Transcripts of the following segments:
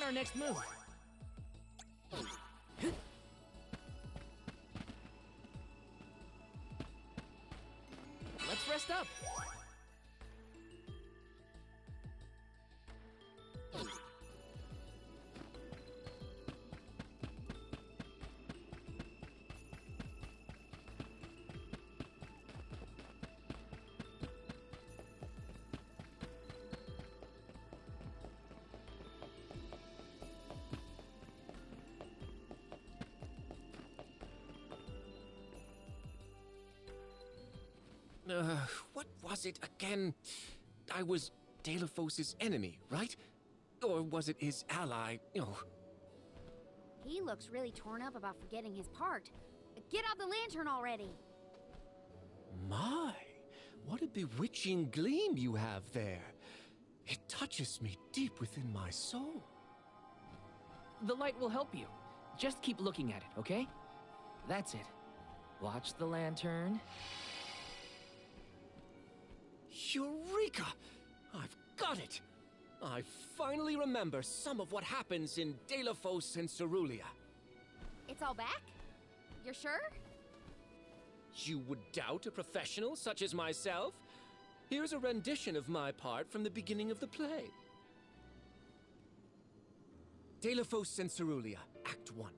our next move? Let's rest up. What was it again? I was Deilophos' enemy, right? Or was it his ally? He looks really torn up about forgetting his part. Get out the lantern already! My, what a bewitching gleam you have there. It touches me deep within my soul. The light will help you. Just keep looking at it, okay? That's it. Watch the lantern. Eureka! I've got it! I finally remember some of what happens in Deilophos and Cerulia. It's all back? You're sure? You would doubt a professional such as myself? Here's a rendition of my part from the beginning of the play. Deilophos and Cerulia, Act 1.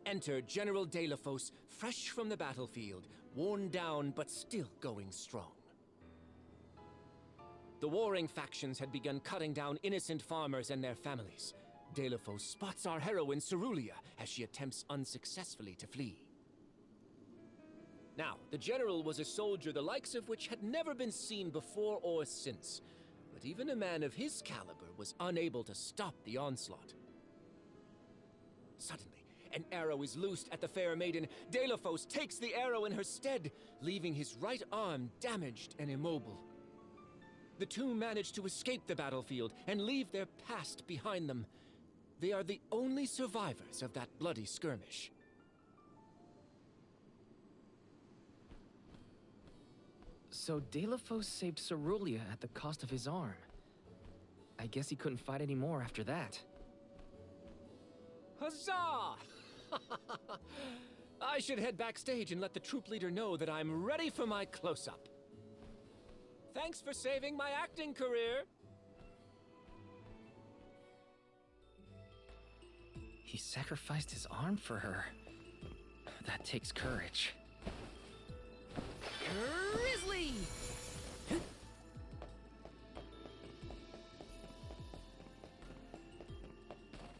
Enter General Deilophos, fresh from the battlefield, worn down but still going strong. The warring factions had begun cutting down innocent farmers and their families. Deilophos spots our heroine Cerulia as she attempts unsuccessfully to flee. Now, the general was a soldier the likes of which had never been seen before or since, but even a man of his caliber was unable to stop the onslaught. Suddenly, an arrow is loosed at the fair maiden. Deilophos takes the arrow in her stead, leaving his right arm damaged and immobile. The two manage to escape the battlefield and leave their past behind them. They are the only survivors of that bloody skirmish. So Deilophos saved Cerulia at the cost of his arm. I guess he couldn't fight anymore after that. Huzzah! I should head backstage and let the troop leader know that I'm ready for my close-up. Thanks for saving my acting career! He sacrificed his arm for her. That takes courage. Grizzly!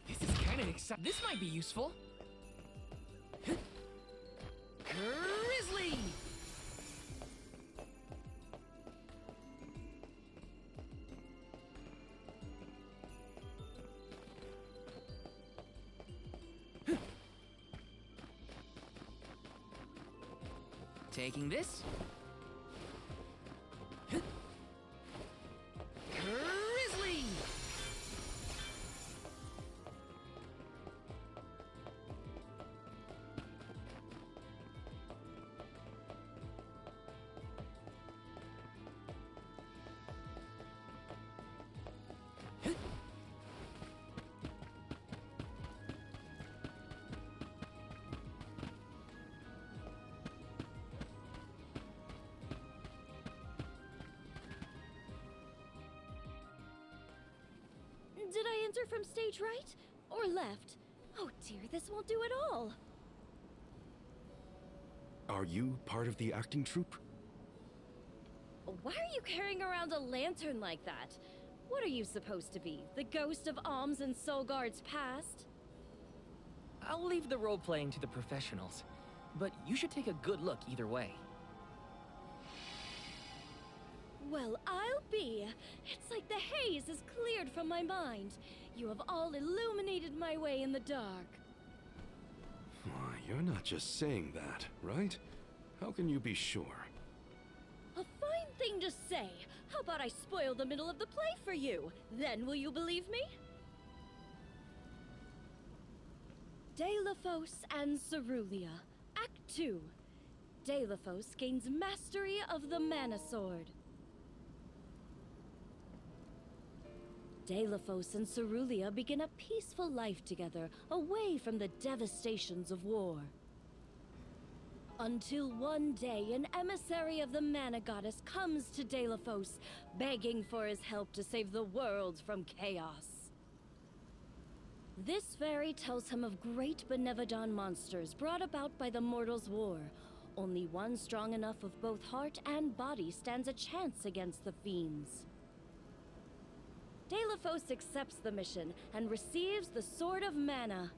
This is kind of exciting. This might be useful. Grizzly! Taking this. Grizzly! Did I enter from stage right or left? Oh dear, this won't do at all. Are you part of the acting troupe? Why are you carrying around a lantern like that? What are you supposed to be? The ghost of Alms and Solgard's past? I'll leave the role-playing to the professionals, but you should take a good look either way. Well, I'll be. It's like the haze is cleared from my mind. You have all illuminated my way in the dark. Why, you're not just saying that, right? How can you be sure? A fine thing to say. How about I spoil the middle of the play for you? Then will you believe me? Deilophos and Cerulia, Act 2. Deilophos gains mastery of the Mana Sword. Delaphos and Cerulia begin a peaceful life together, away from the devastations of war. Until one day, an emissary of the Mana Goddess comes to Delaphos, begging for his help to save the world from chaos. This fairy tells him of great Benevodon monsters brought about by the Mortals' War. Only one strong enough of both heart and body stands a chance against the fiends. Delaphos accepts the mission and receives the Sword of Mana.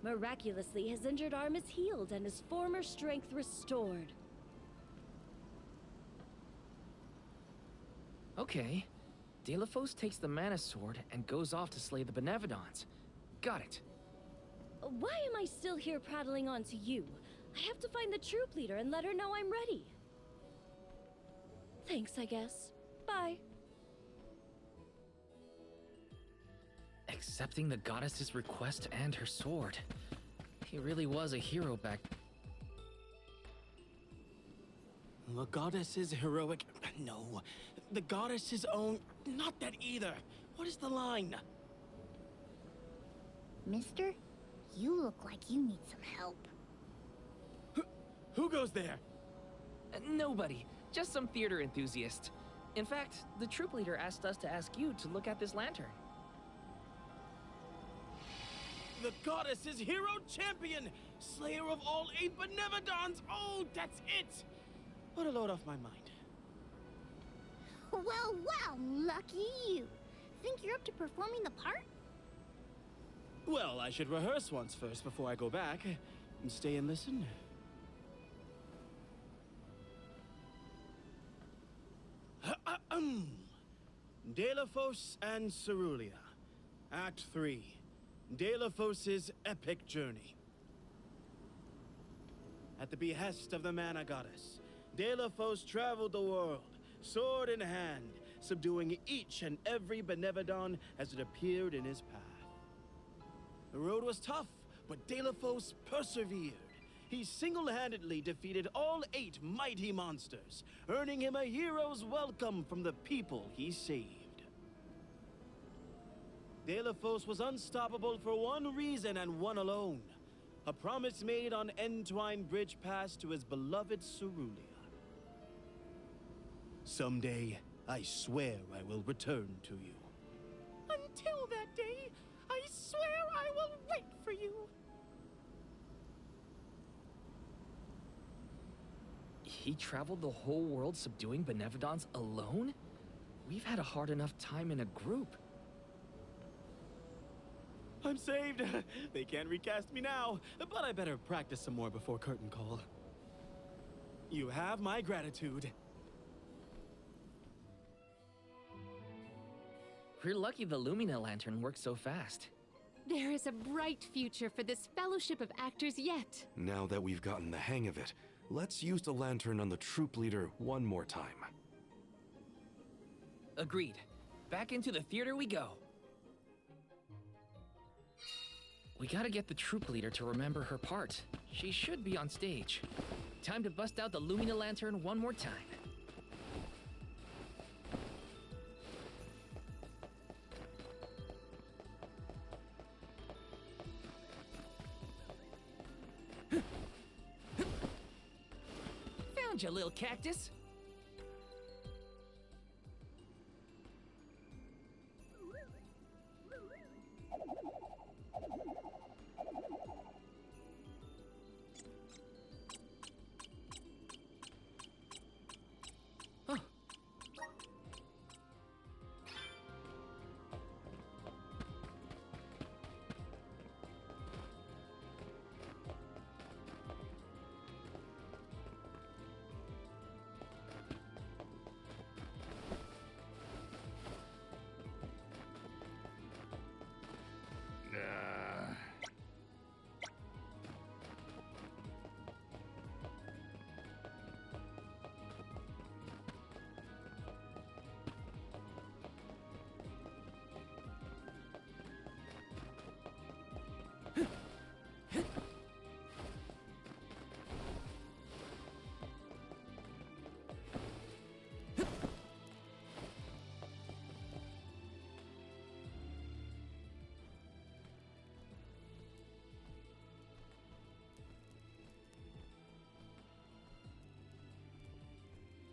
Miraculously, his injured arm is healed and his former strength restored. Okay. Delaphos takes the Mana Sword and goes off to slay the Benevodons. Got it. Why am I still here prattling on to you? I have to find the troop leader and let her know I'm ready. Thanks, I guess. Bye. Accepting the goddess's request and her sword. He really was a hero back... The goddess's heroic... No. The goddess's own... Not that either. What is the line? Mister, you look like you need some help. Who goes there? Nobody. Just some theater enthusiast. In fact, the troop leader asked us to ask you to look at this lantern. The goddess's hero champion! Slayer of all 8 Benevodons! Oh, that's it! What a load off my mind. Well, lucky you. Think you're up to performing the part? Well, I should rehearse once first before I go back. And stay and listen. Delaphos and Cerulia. Act 3. Delaphos' epic journey. At the behest of the Mana Goddess, Delaphos traveled the world, sword in hand, subduing each and every Benevodon as it appeared in his path. The road was tough, but Delaphos persevered. He single-handedly defeated all 8 mighty monsters, earning him a hero's welcome from the people he saved. Delaphos was unstoppable for one reason and one alone. A promise made on Entwine Bridge Pass to his beloved Cerulia. Someday, I swear I will return to you. Until that day, I swear I will wait for you. He traveled the whole world subduing Benevodons alone? We've had a hard enough time in a group. I'm saved. They can't recast me now, but I better practice some more before curtain call. You have my gratitude. We're lucky the Lumina lantern works so fast. There is a bright future for this fellowship of actors yet. Now that we've gotten the hang of it, let's use the lantern on the troop leader one more time. Agreed. Back into the theater we go. We gotta get the troop leader to remember her part. She should be on stage. Time to bust out the Lumina lantern one more time. Found you, little cactus.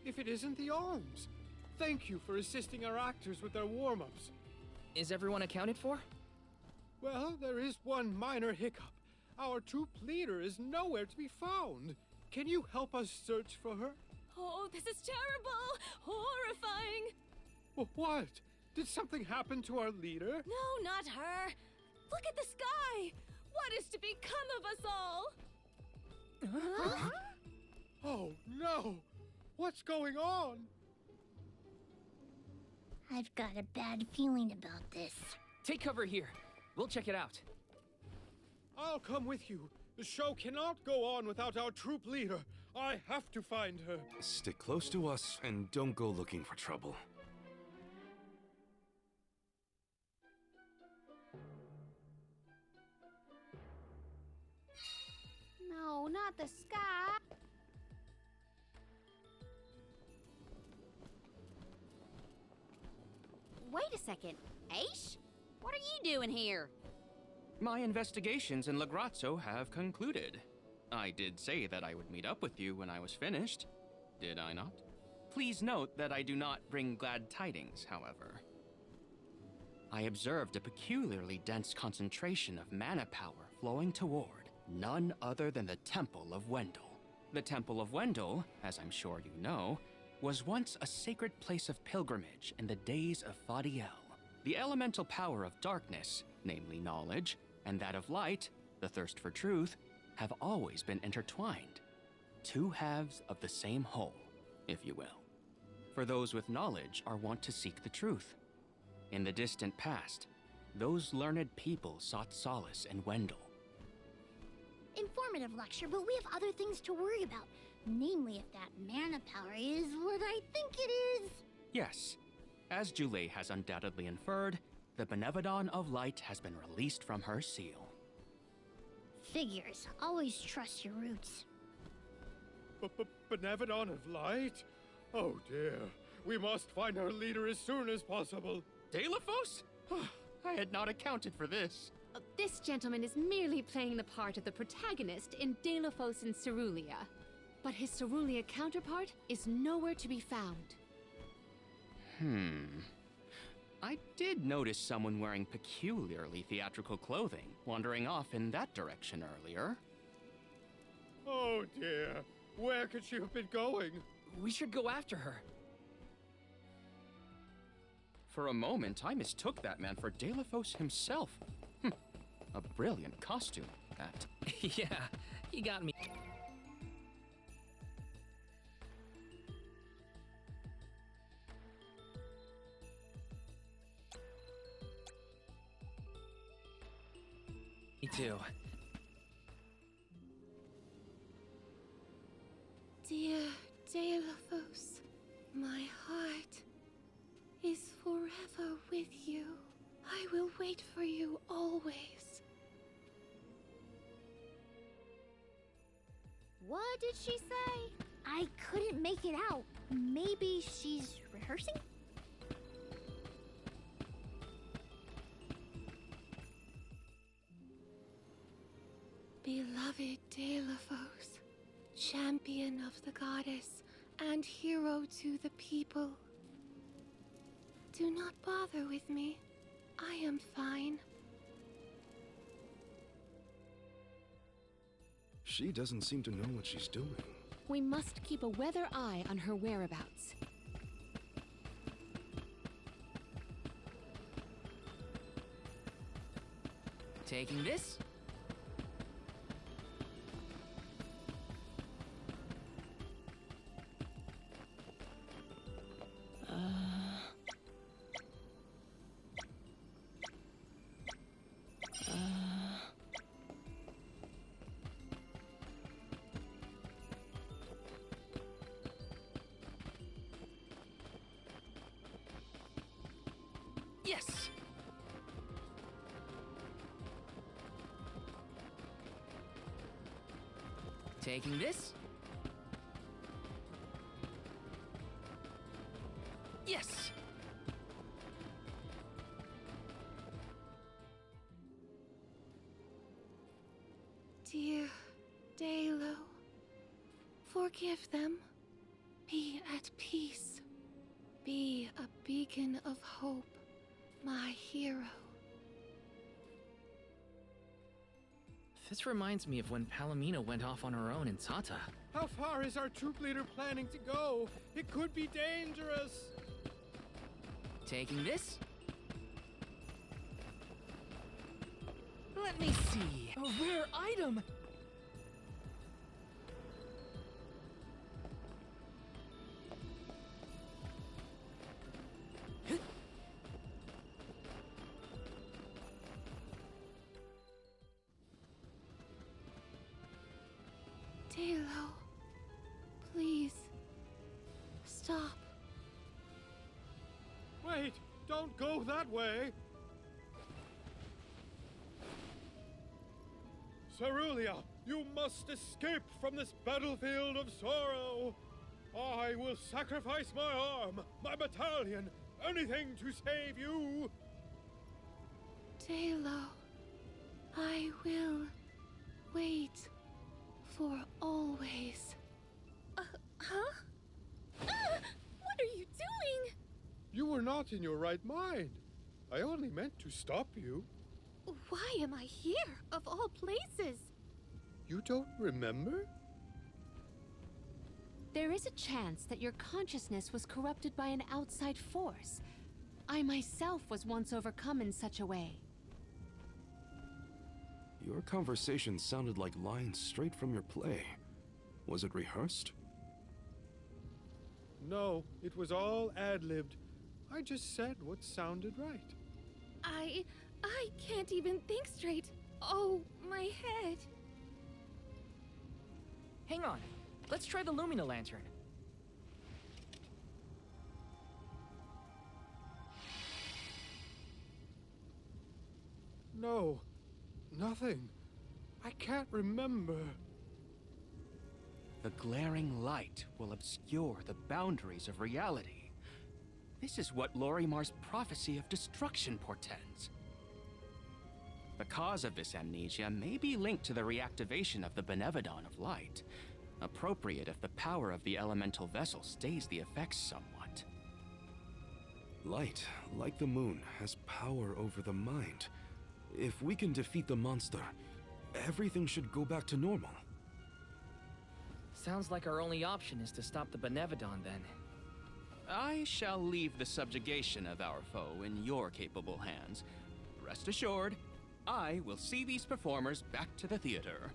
if it isn't the arms? Thank you for assisting our actors with their warm-ups. Is everyone accounted for? Well, there is one minor hiccup. Our troop leader is nowhere to be found. Can you help us search for her? Oh, this is terrible! Horrifying! What? Did something happen to our leader? No, not her! Look at the sky! What is to become of us all? Huh? Oh, no! What's going on? I've got a bad feeling about this. Take cover here. We'll check it out. I'll come with you. The show cannot go on without our troop leader. I have to find her. Stick close to us and don't go looking for trouble. No, not the sky. Wait a second. Aish? What are you doing here? My investigations in Lagrazzo have concluded. I did say that I would meet up with you when I was finished, did I not? Please note that I do not bring glad tidings, however. I observed a peculiarly dense concentration of mana power flowing toward none other than the Temple of Wendel. The Temple of Wendel, as I'm sure you know, was once a sacred place of pilgrimage in the days of Fadiel. The elemental power of darkness, namely knowledge, and that of light, the thirst for truth, have always been intertwined. Two halves of the same whole, if you will. For those with knowledge are wont to seek the truth. In the distant past, those learned people sought solace in Wendel. Informative lecture, but we have other things to worry about. Namely, if that mana power is what I think it is. Yes, as Julie has undoubtedly inferred, the Benevodon of Light has been released from her seal. Figures. Always trust your roots. Benevodon of Light? Oh dear. We must find our leader as soon as possible. Delaphos? I had not accounted for this. This gentleman is merely playing the part of the protagonist in Delaphos and Cerulia. But his Cerulia counterpart is nowhere to be found. I did notice someone wearing peculiarly theatrical clothing wandering off in that direction earlier. Oh dear. Where could she have been going? We should go after her. For a moment, I mistook that man for Delaphos himself. A brilliant costume, that. Yeah, he got me. Me too. Dear Delaphos, my heart is forever with you. I will wait for you always. What did she say? I couldn't make it out. Maybe she's rehearsing? Beloved Delaphos, champion of the goddess and hero to the people. Do not bother with me. I am fine. She doesn't seem to know what she's doing. We must keep a weather eye on her whereabouts. Taking this? Yes! Taking this? Yes! Dear Dalo, forgive them. Be at peace. Be a beacon of hope, my hero. This reminds me of when Palomino went off on her own in Tata. How far is our troop leader planning to go? It could be dangerous. Taking this? Let me see. A rare item! Dalo, please, stop. Wait, don't go that way. Cerulia, you must escape from this battlefield of sorrow. I will sacrifice my arm, my battalion, anything to save you. Dalo, I will wait for always. Huh? What are you doing? You were not in your right mind. I only meant to stop you. Why am I here, of all places? You don't remember? There is a chance that your consciousness was corrupted by an outside force. I myself was once overcome in such a way. Your conversation sounded like lines straight from your play. Was it rehearsed? No, it was all ad-libbed. I just said what sounded right. I can't even think straight. Oh, my head. Hang on. Let's try the Lumina Lantern. No, nothing. I can't remember. The glaring light will obscure the boundaries of reality. This is what Lorimar's prophecy of destruction portends. The cause of this amnesia may be linked to the reactivation of the Benevodon of Light, appropriate if the power of the elemental vessel stays the effects somewhat. Light, like the moon, has power over the mind. If we can defeat the monster, everything should go back to normal. Sounds like our only option is to stop the Benevodon then. I shall leave the subjugation of our foe in your capable hands. Rest assured, I will see these performers back to the theater.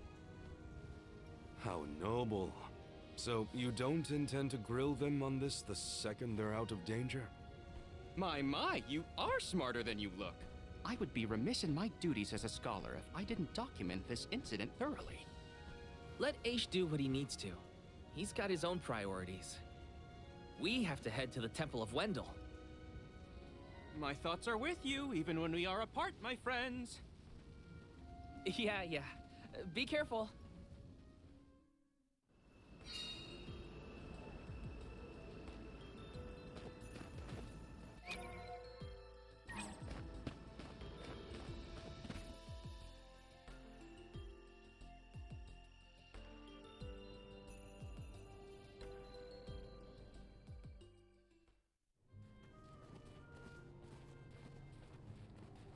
How noble. So you don't intend to grill them on this the second they're out of danger? My, you are smarter than you look. I would be remiss in my duties as a scholar if I didn't document this incident thoroughly. Let Aish do what he needs to. He's got his own priorities. We have to head to the Temple of Wendell. My thoughts are with you, even when we are apart, my friends. Yeah. Be careful.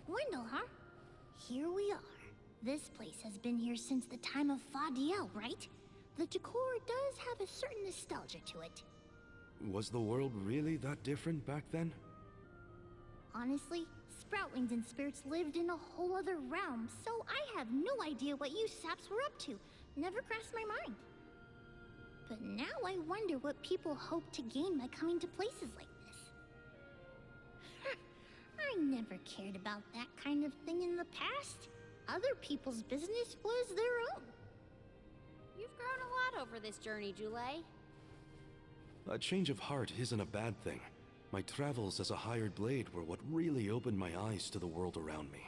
Wendell, huh? Here we are. This place has been here since the time of Fadiel, right? The decor does have a certain nostalgia to it. Was the world really that different back then? Honestly, Sproutlings and spirits lived in a whole other realm, so I have no idea what you saps were up to. Never crossed my mind. But now I wonder what people hope to gain by coming to places like this. I never cared about that kind of thing in the past. Other people's business was their own. You've grown a lot over this journey, Jule. A change of heart isn't a bad thing. My travels as a hired blade were what really opened my eyes to the world around me.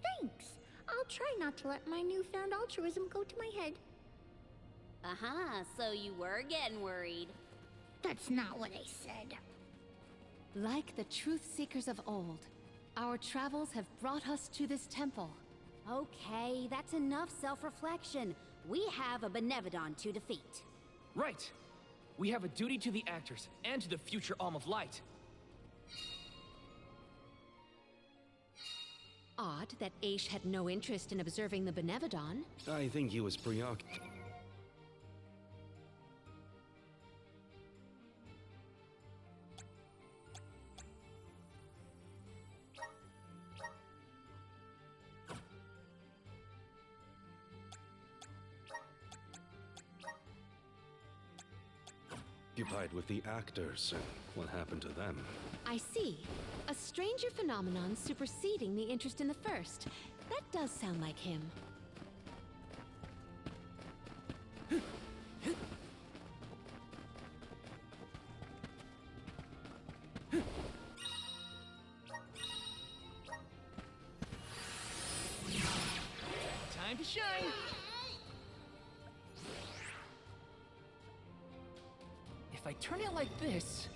Thanks. I'll try not to let my newfound altruism go to my head. So you were getting worried. That's not what I said. Like the truth seekers of old, our travels have brought us to this temple. Okay, that's enough self-reflection. We have a Benevodon to defeat. Right. We have a duty to the actors and to the future Alm of Light. Odd that Aish had no interest in observing the Benevodon. I think he was preoccupied. With the actors and what happened to them. I see. A stranger phenomenon superseding the interest in the first. That does sound like him. Time to shine! If I turn it like this...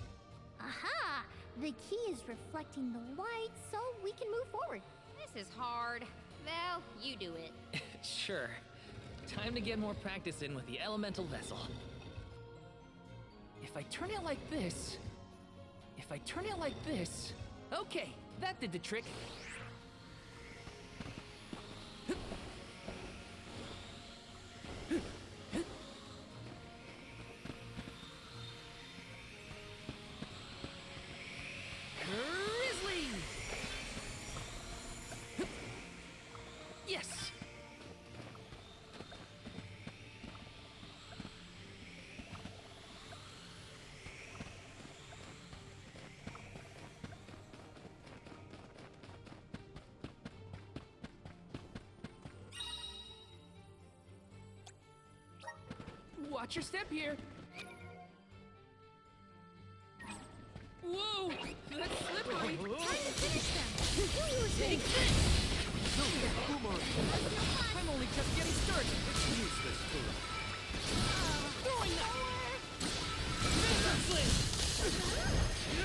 Aha! The key is reflecting the light, so we can move forward. This is hard. Well, you do it. Sure. Time to get more practice in with the elemental vessel. If I turn it like this... If I turn it like this... Okay, that did the trick. Yes! Watch your step here. Whoa! That's slippery! Time to finish them! Take this! I'm only just getting started. It's useless food. Throwing that!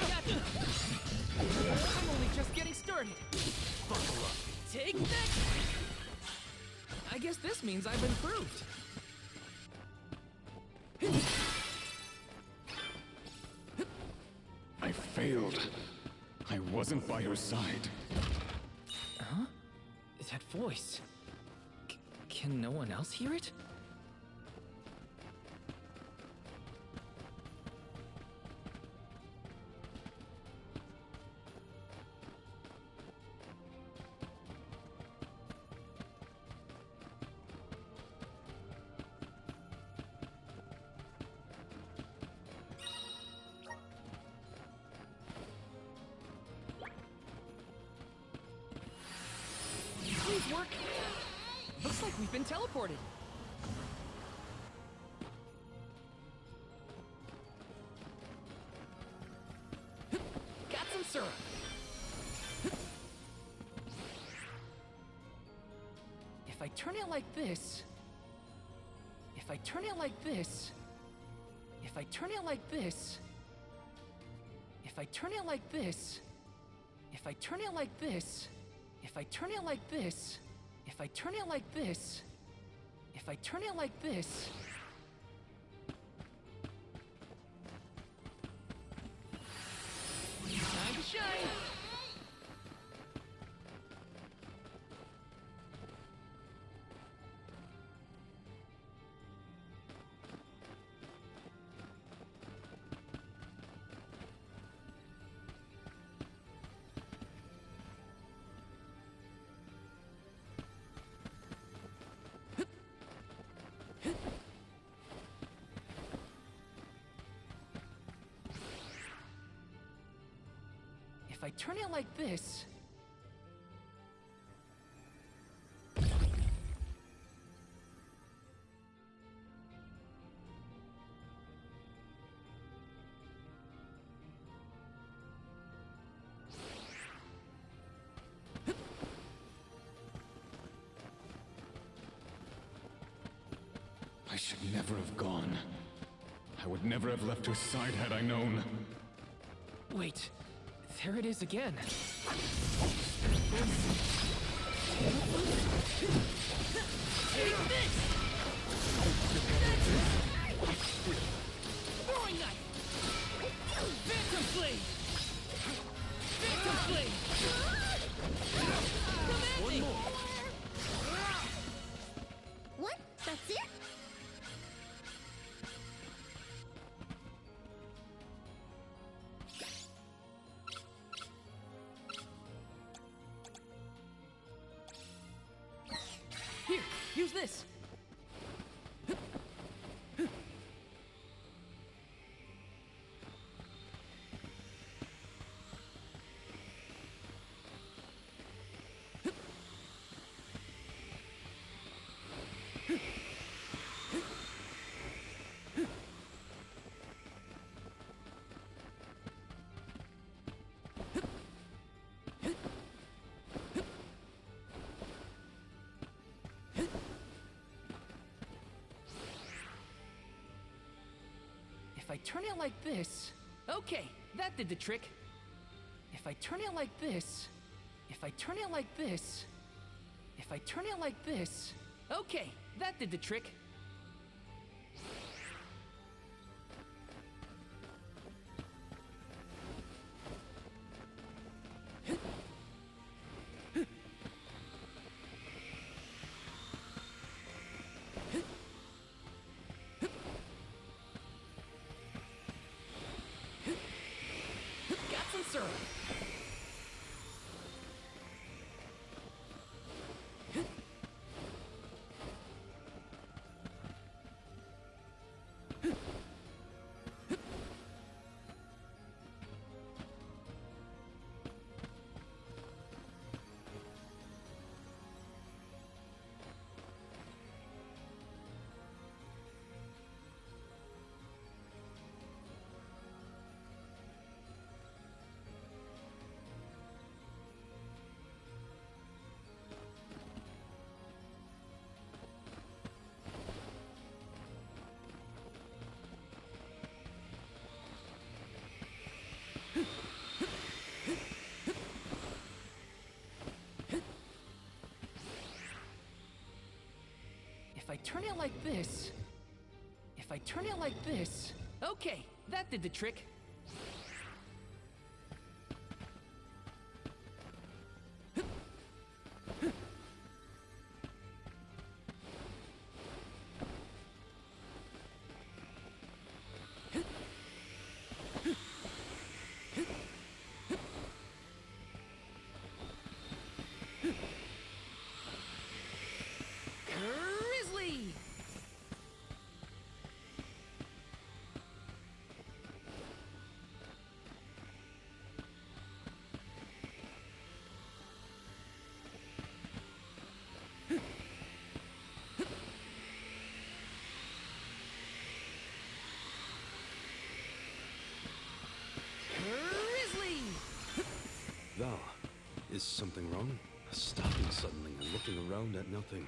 Gotcha! I'm only just getting started. Buckle up. Take that! I guess this means I've improved. I failed. I wasn't by your side. Huh? That voice. Can no one else hear it? Please work. Looks like we've been teleported. Got some syrup. If I turn it like this... If I turn it like this... If I turn it like this... If I turn it like this... If I turn it like this... If I turn it like this... If I turn it like this... If I turn it like this... Time to shine! If I turn it like this... I should never have gone. I would never have left your side had I known. Wait, there it is again. Take this! Throwing knife! Phantom Blade! Phantom Blade! Commanding! One more. What? That's it? Here, use this! If I turn it like this... Okay, that did the trick. If I turn it like this... If I turn it like this... If I turn it like this... Okay, that did the trick. Got some syrup. If I turn it like this... If I turn it like this... Okay, that did the trick. Grizzly! Grizzly! Val, is something wrong? Stopping suddenly and looking around at nothing.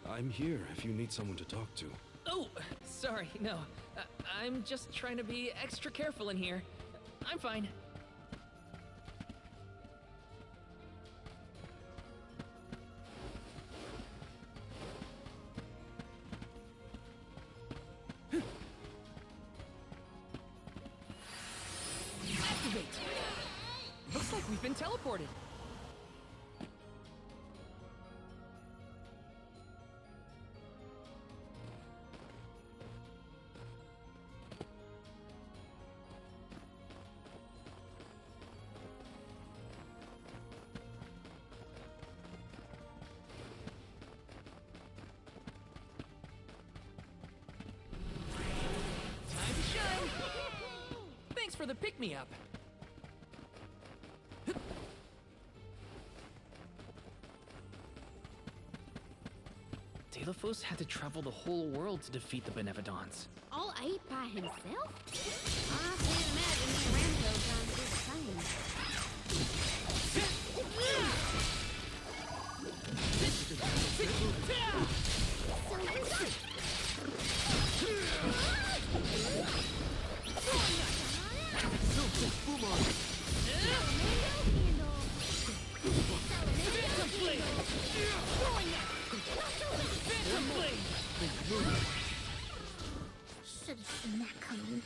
I'm here if you need someone to talk to. Oh, sorry, no. I'm just trying to be extra careful in here. I'm fine. Activate! Looks like we've been teleported. Time to shine! Thanks for the pick-me-up. Delaphos had to travel the whole world to defeat the Benevodons. All 8 by himself? I can't imagine me and Rambo trying to do the same. Should have seen that coming.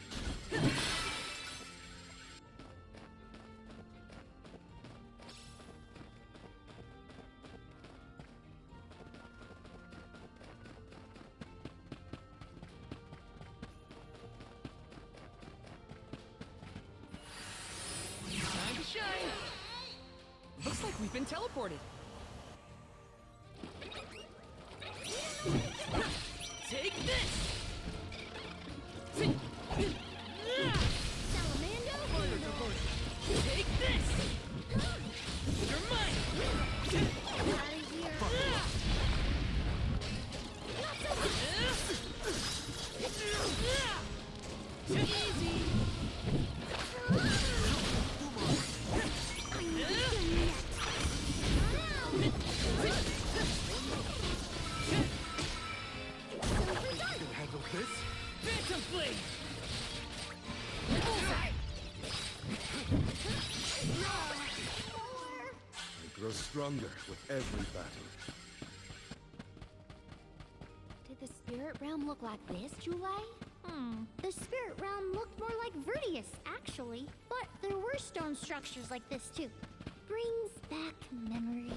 Looks like we've been teleported. Take this! Salamander! Take this! You're mine! Get out of here! Not so much! Easy! Handle this? Phantom Blade! I grow stronger with every battle. Did the spirit realm look like this, Julei? The spirit realm looked more like Vertius, actually. But there were stone structures like this, too. Brings back memories.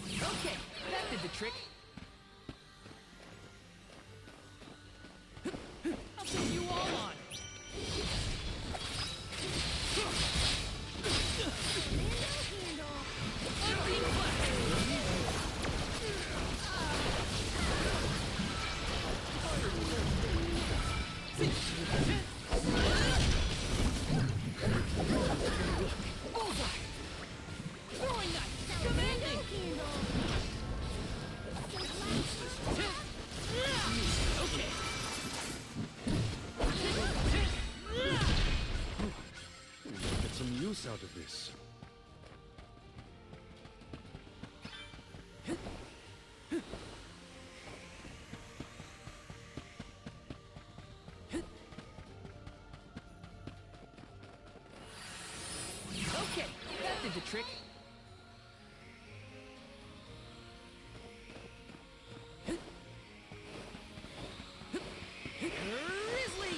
Okay, that did the trick. I'll take you all on. Unbeam Bullseye! Throwing knife! Commanding! Okay. Get some use out of this. Okay, that did the trick. Grizzly!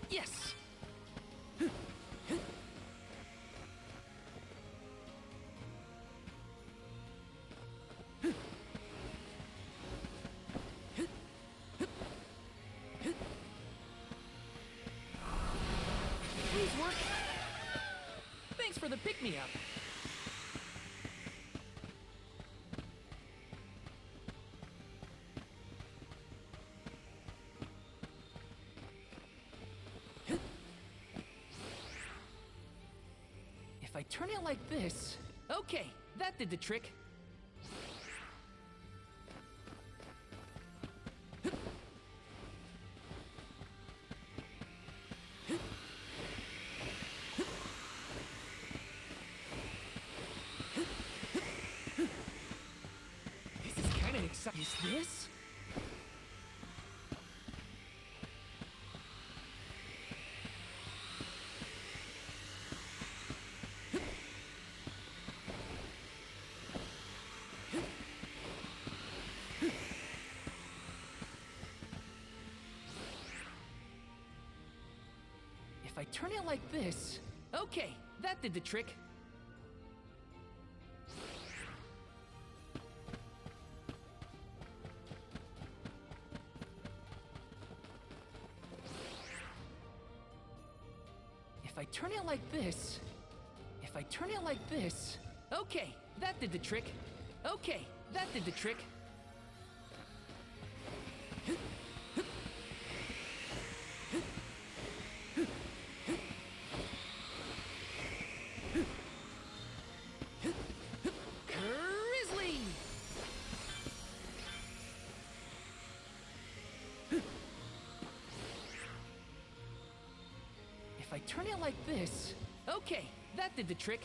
Yes! Please work. Thanks for the pick-me-up. If I turn it like this... Okay, that did the trick. This is kind of exciting. Is this? If I turn it like this... Okay, that did the trick. If I turn it like this... If I turn it like this... Okay, that did the trick. Okay, that did the trick. Grizzly! If I turn it like this... Okay, that did the trick.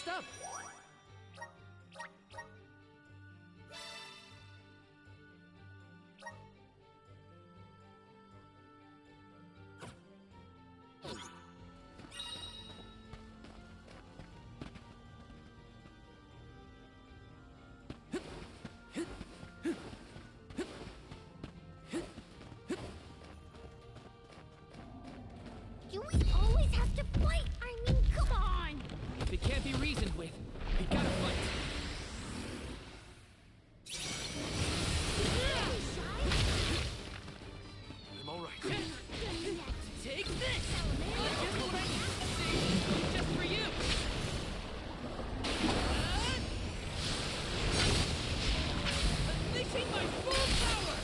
Next up! Do we always have to fight? I mean, come on! If it can't be reasoned with, we gotta fight. I'm all right. Take this! Just what I need. Just for you! Unleashing my full power!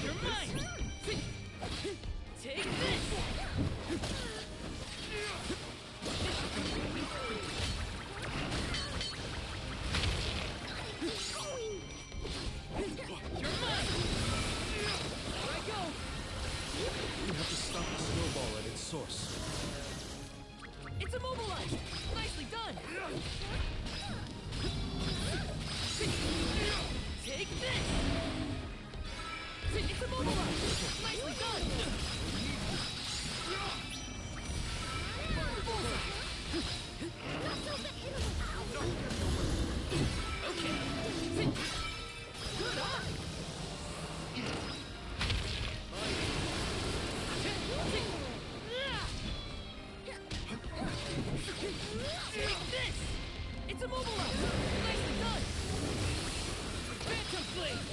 You're mine! Take this! You're mine! Here I go! You have to stop the snowball at its source. It's immobilized! Nicely done! Take this! It's immobilized! Nicely done! Okay. Good eye! Take this! It's immobilized! Nicely done! Phantom Blade!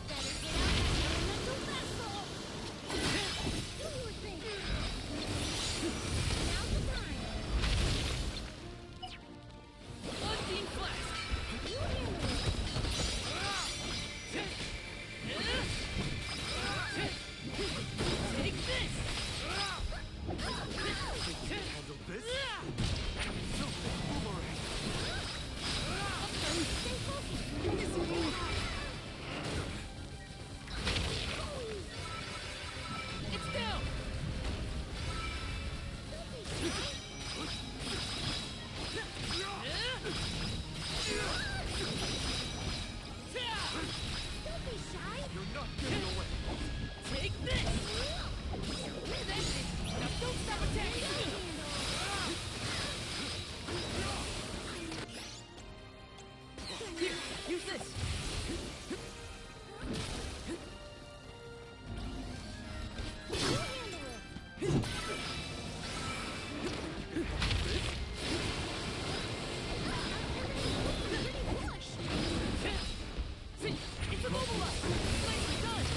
Better get out of that elemental vessel! Do your thing! Now's the time! Unseen Flash! You handle it! Take this! Handle this? It's down! Don't be shy! You're not getting away. Take this! That's it! Now don't stop attacking! Here, use this! It's immobilized! Nicely done!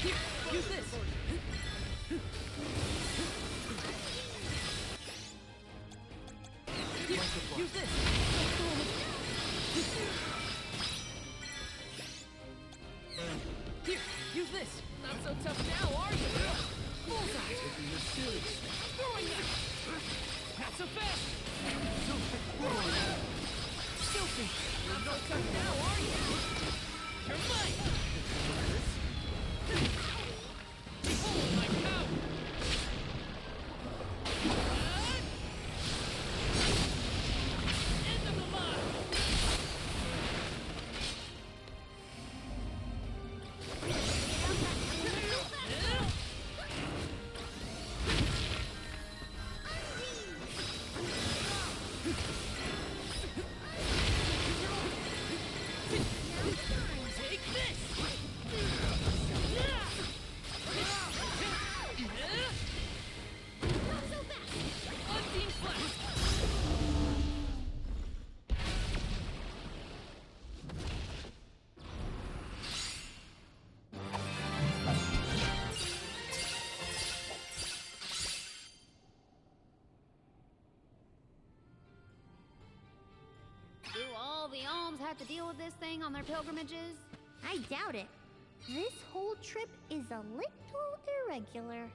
Here, use this! Here, use this! Here, use this! Not so tough now, are you? Bullseye! Taking this serious. Throwing it! Not so fast! Filthy! Not so tough now, are you? You're mine! Behold my power! End of the line! Take this! Unseen Flash! Do all the alms have to deal with this thing on their pilgrimages? I doubt it. This whole trip is a little irregular.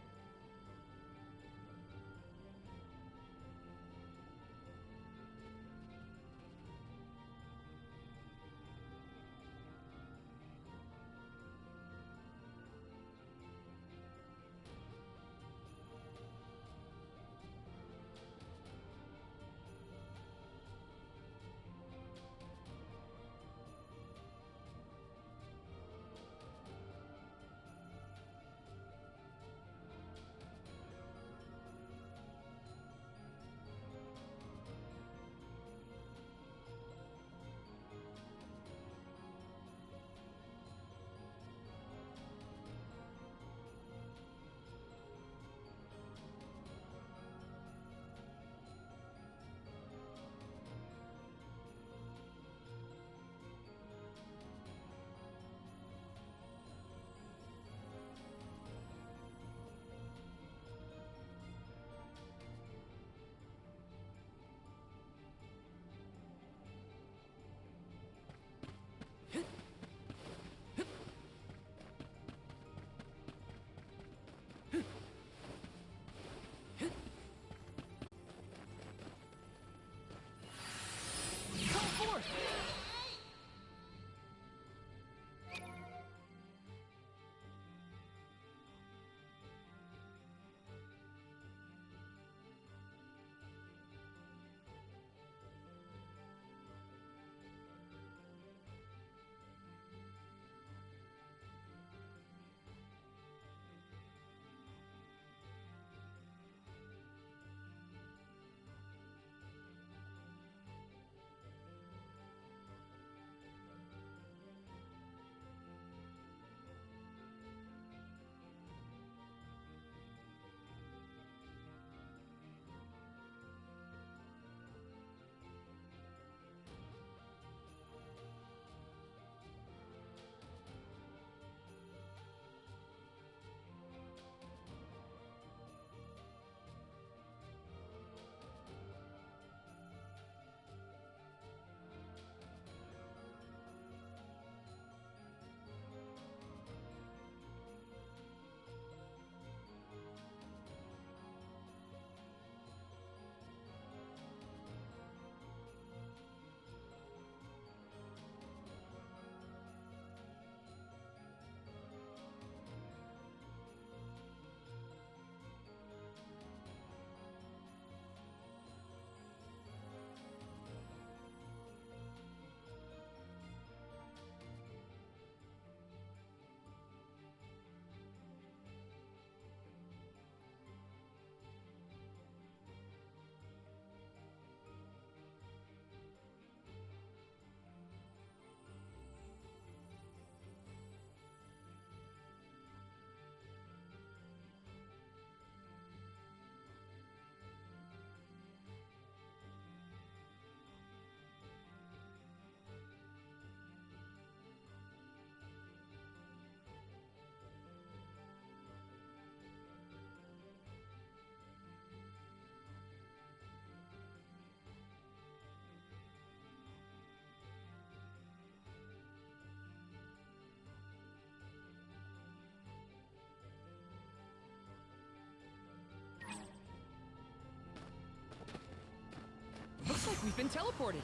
We've been teleported.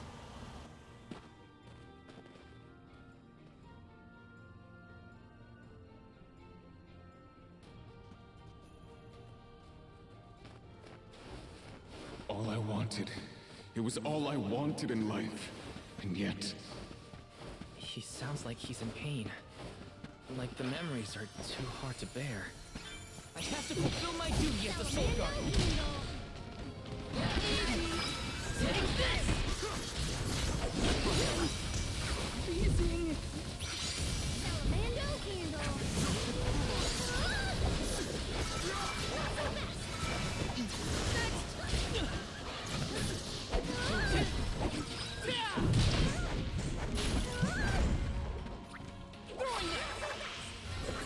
All I wanted. It was all I wanted in life. And yet... He sounds like he's in pain. Like the memories are too hard to bear. I have to fulfill my duty as the Soul Guardian. Take this! Freezing! Salamando candle!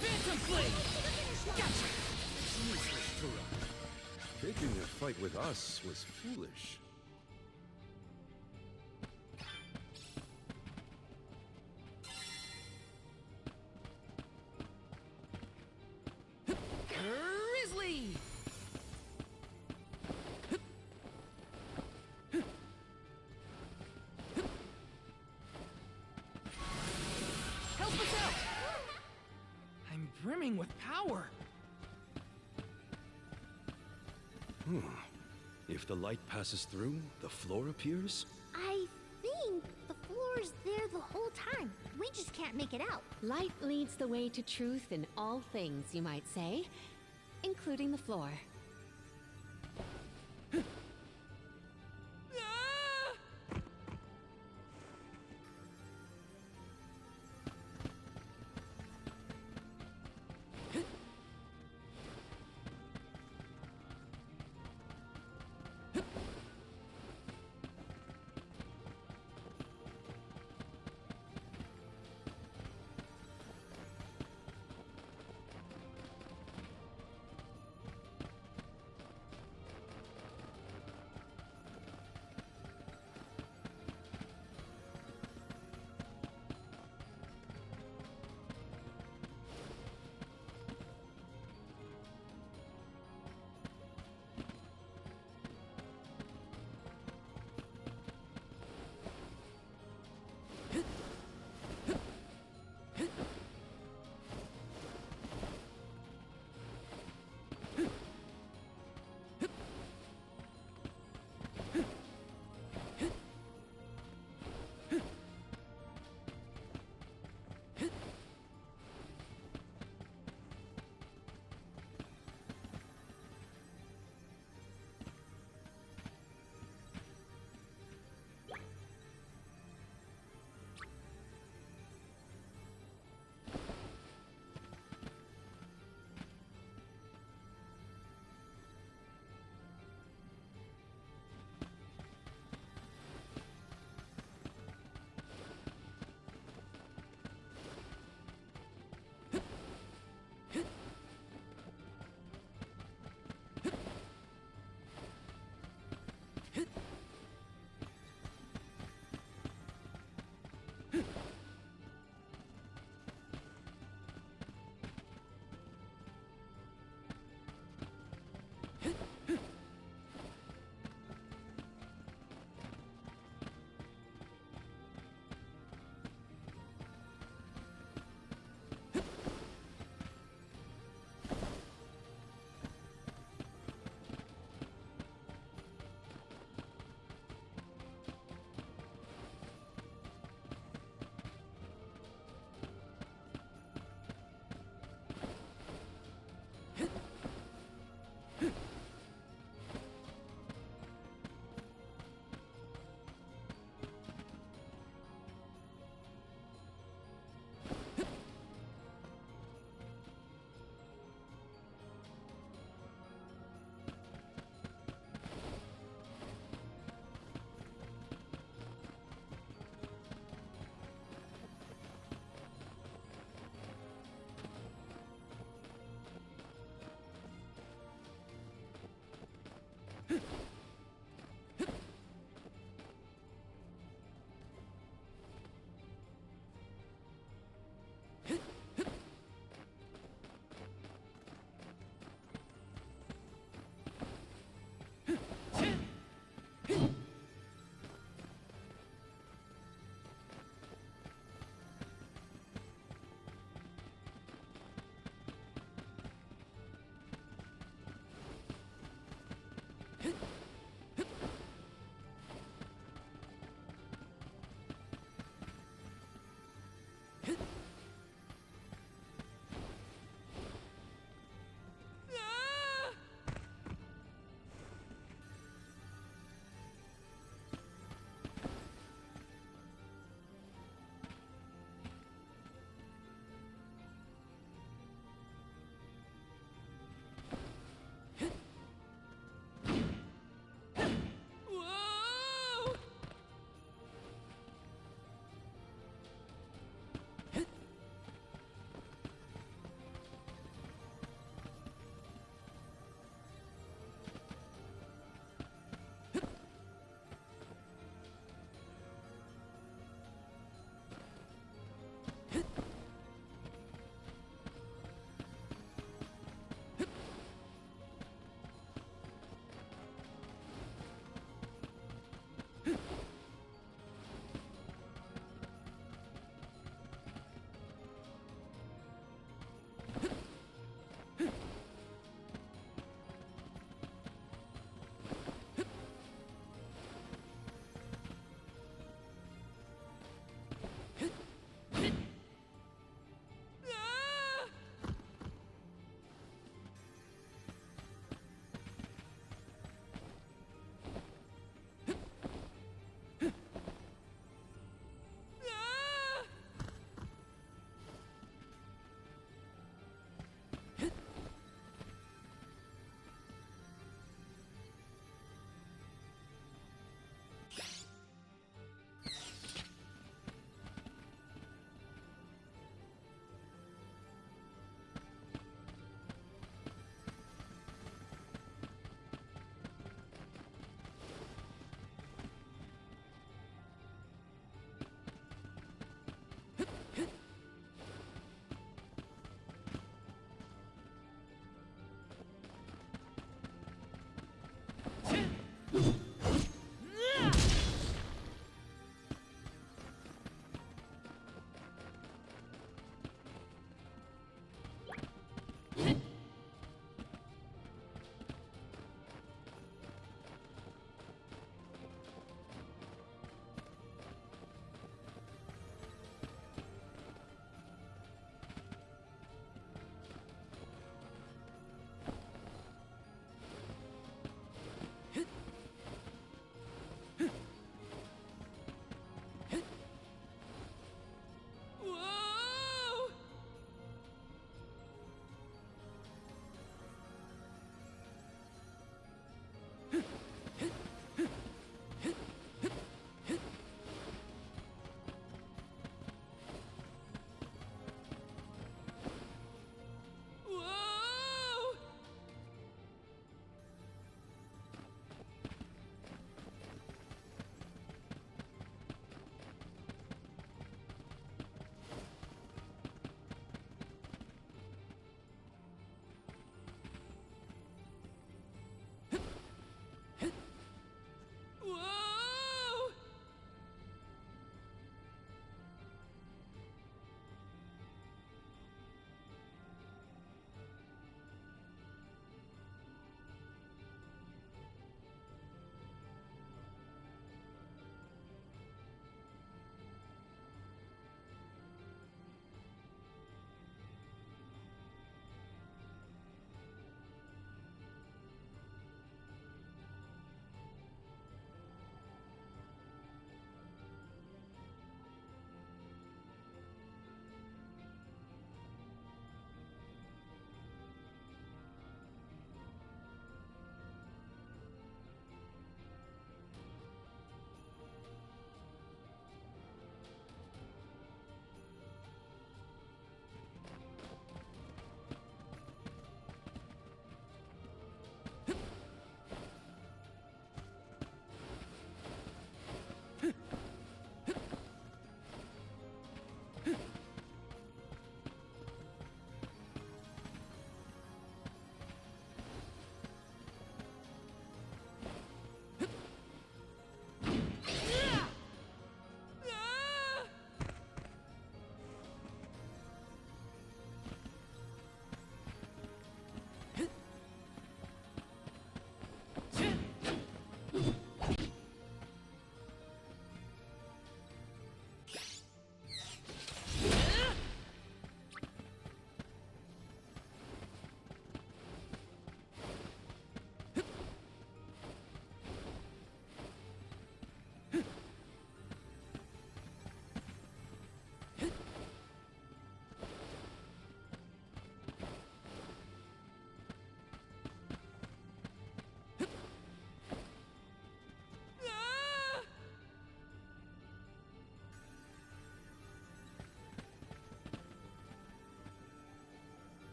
Phantom Blade! Gotcha! Picking a fight with us was foolish. Grizzly! Help us out! I'm brimming with power. If the light passes through, the floor appears? I think the floor's there the whole time. We just can't make it out. Light leads the way to truth in all things, you might say, including the floor.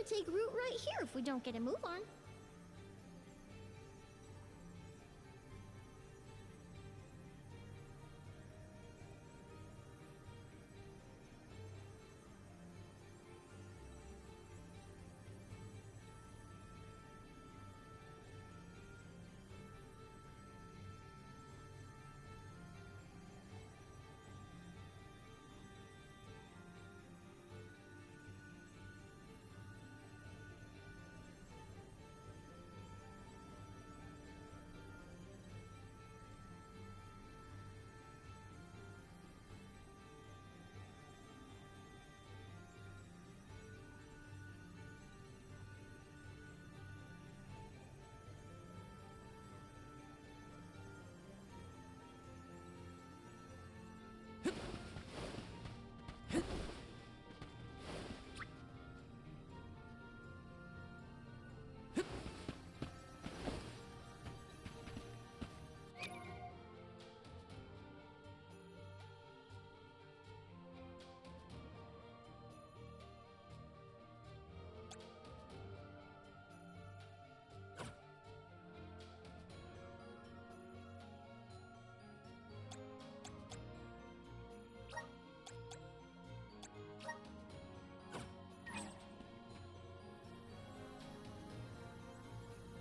could take root right here if we don't get a move on.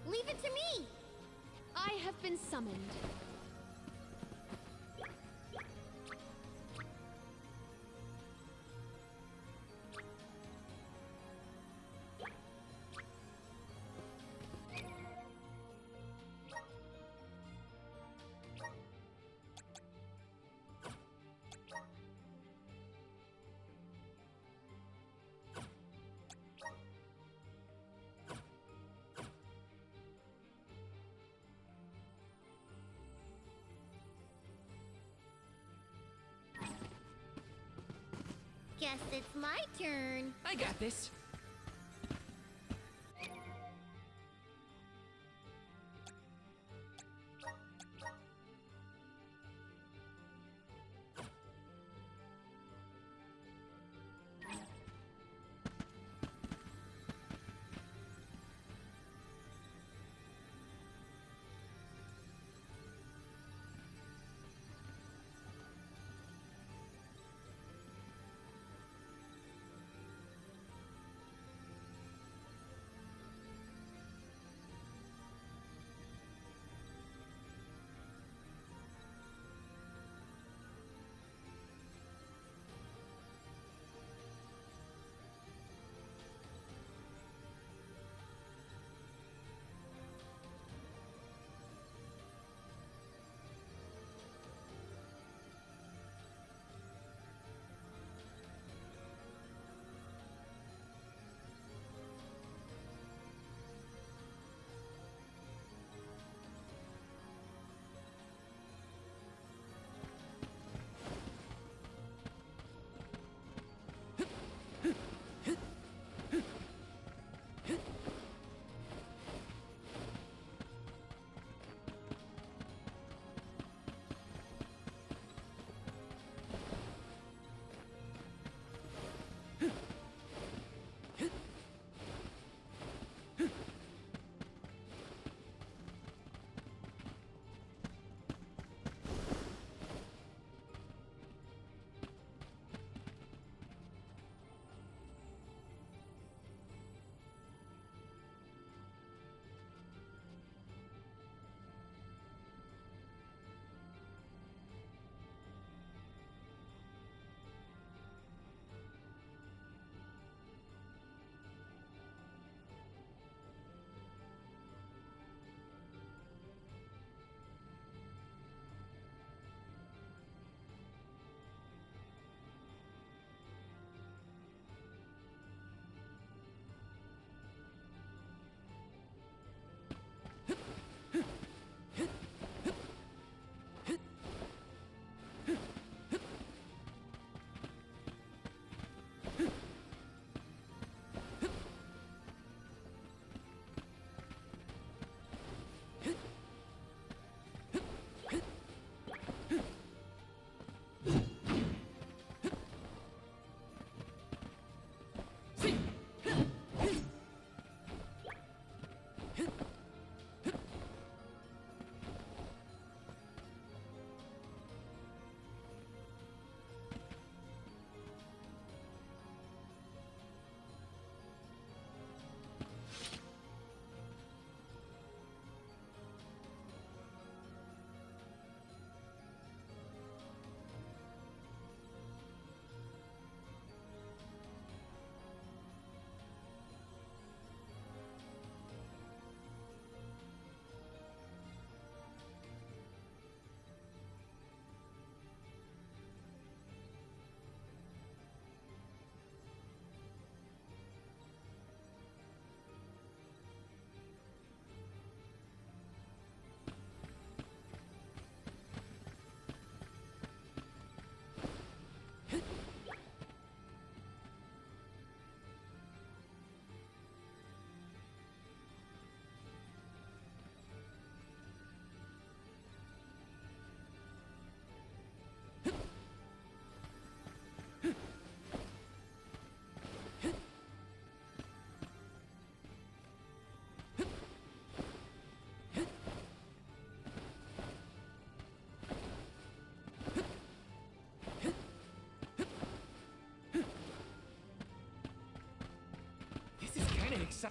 Leave it to me! I have been summoned. Guess it's my turn. I got this.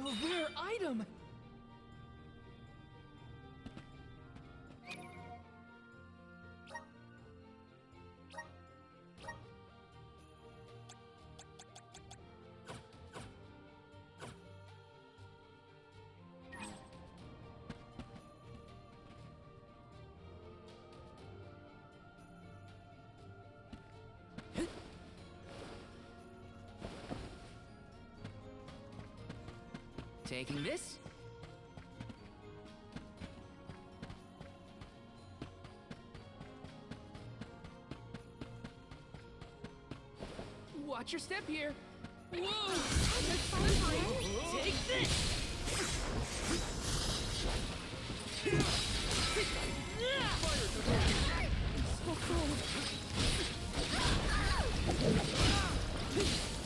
a rare item! Taking this. Watch your step here. Whoa! Take this! So cold.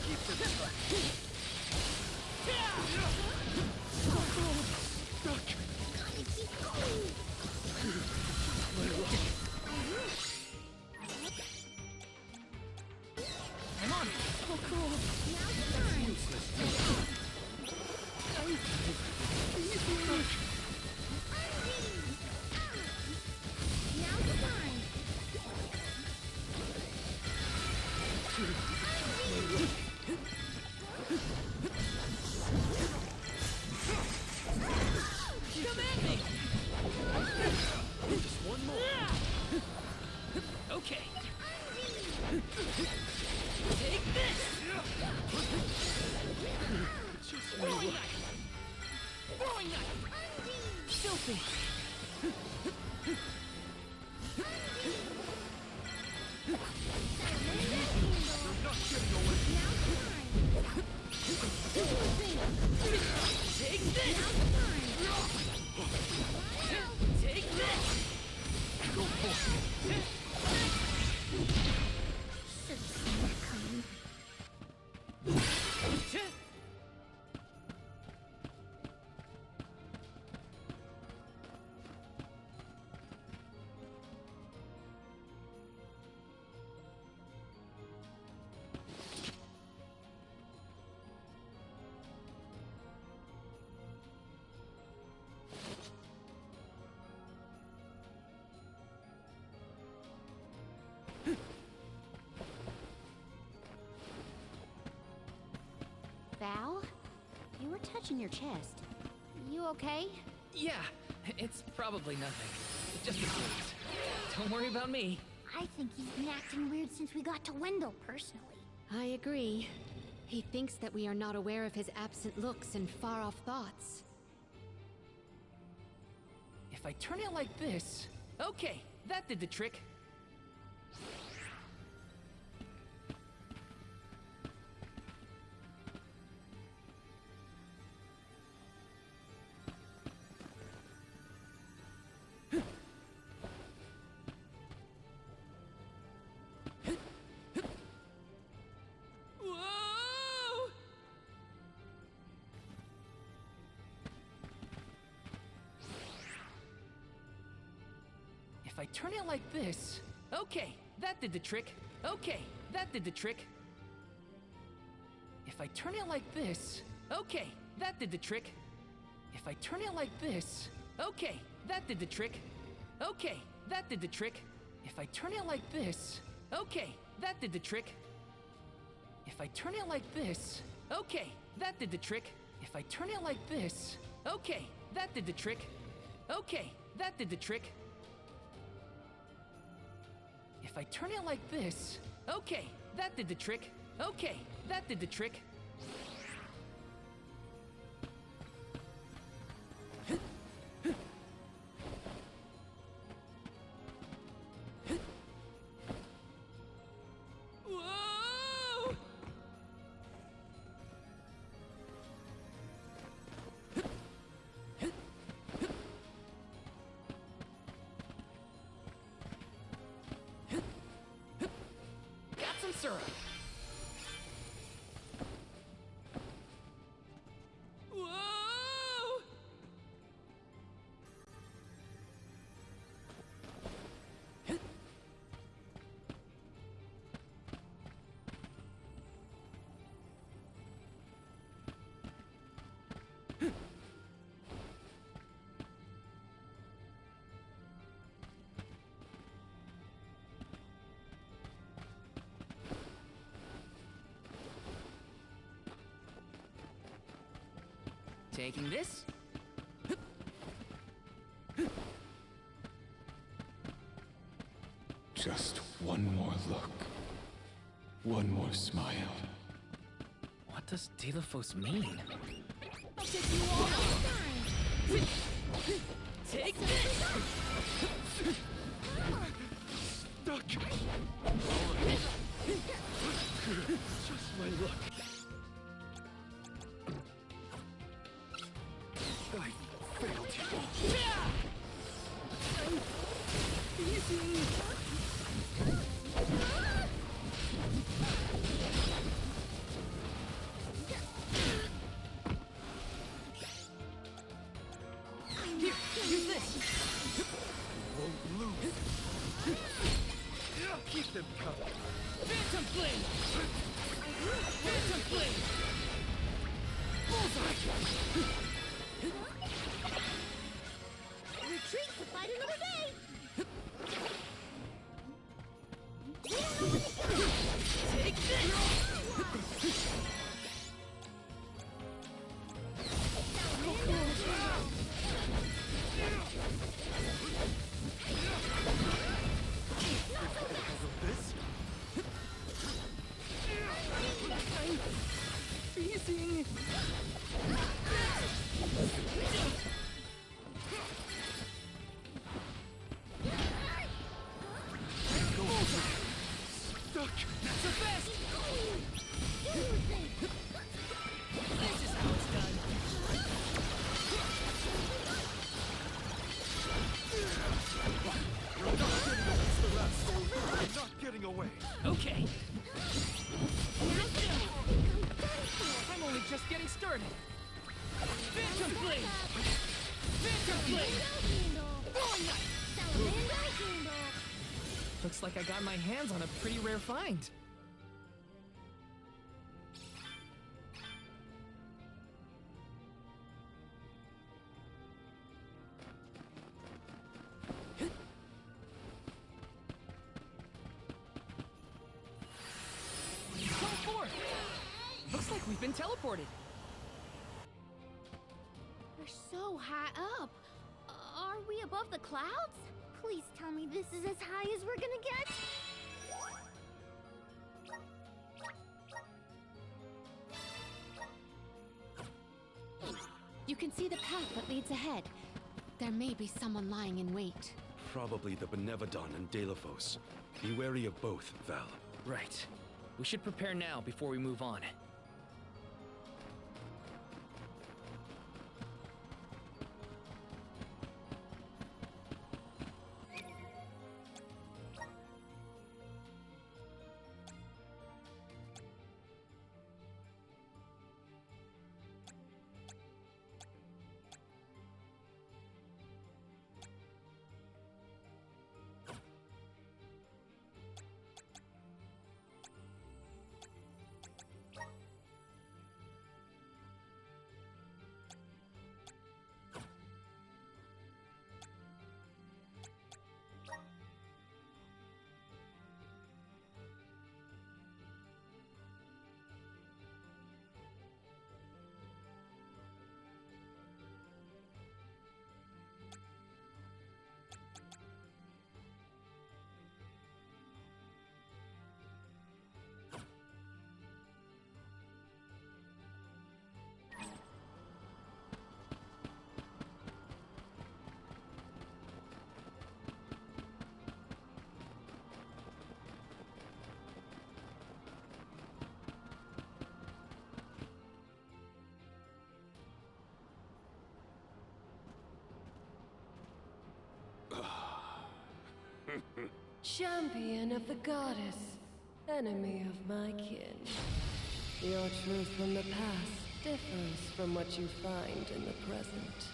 Keep to this one. Gotta keep going. I'm on it. So cool. Now's the time. Now's the time. Come at me! Just one more. Okay. Take this! Throwing knife! Throwing knife! Filthy! Take this! Take this! Go for it. Should've seen that coming. Val? You were touching your chest. You okay? Yeah, it's probably nothing. Just a bruise. Don't worry about me. I think he's been acting weird since we got to Wendell, personally. I agree. He thinks that we are not aware of his absent looks and far-off thoughts. If I turn it like this... Okay, that did the trick. Whoa! If I turn it like this... Okay, that did the trick. Okay, that did the trick. If I turn it like this... Okay, that did the trick. If I turn it like this... Okay, that did the trick. Okay, that did the trick. If I turn it like this... Okay, that did the trick. If I turn it like this... Okay, that did the trick. If I turn it like this... Okay, that did the trick. Okay, that did the trick. If I turn it like this... Okay, that did the trick. Okay, that did the trick. Whoa! Got some syrup. Whoa! Taking this. Just one more look. One more smile. What does Delaphos mean? I'll take you all out. Take this! Stuck! Just my luck. I failed you. Easy! Here, use this! Won't lose. Keep them coming. Phantom Flame! Phantom Flame! Bullseye! Retreat to fight another day! Take this! Freezing! Stuck! Not so fast! This is how it's done. I'm not getting away. Okay. I'm only just getting started. Phantom Flame! Phantom Flame! Throwing knife! Looks like I got my hands on a pretty rare find. Teleport! Looks like we've been teleported. We're so high up. Are we above the clouds? Please tell me this is as high as we're gonna get. You can see the path that leads ahead. There may be someone lying in wait. Probably the Benevodon and Delaphos. Be wary of both, Val. Right. We should prepare now before we move on. Champion of the goddess, enemy of my kin. Your truth from the past differs from what you find in the present.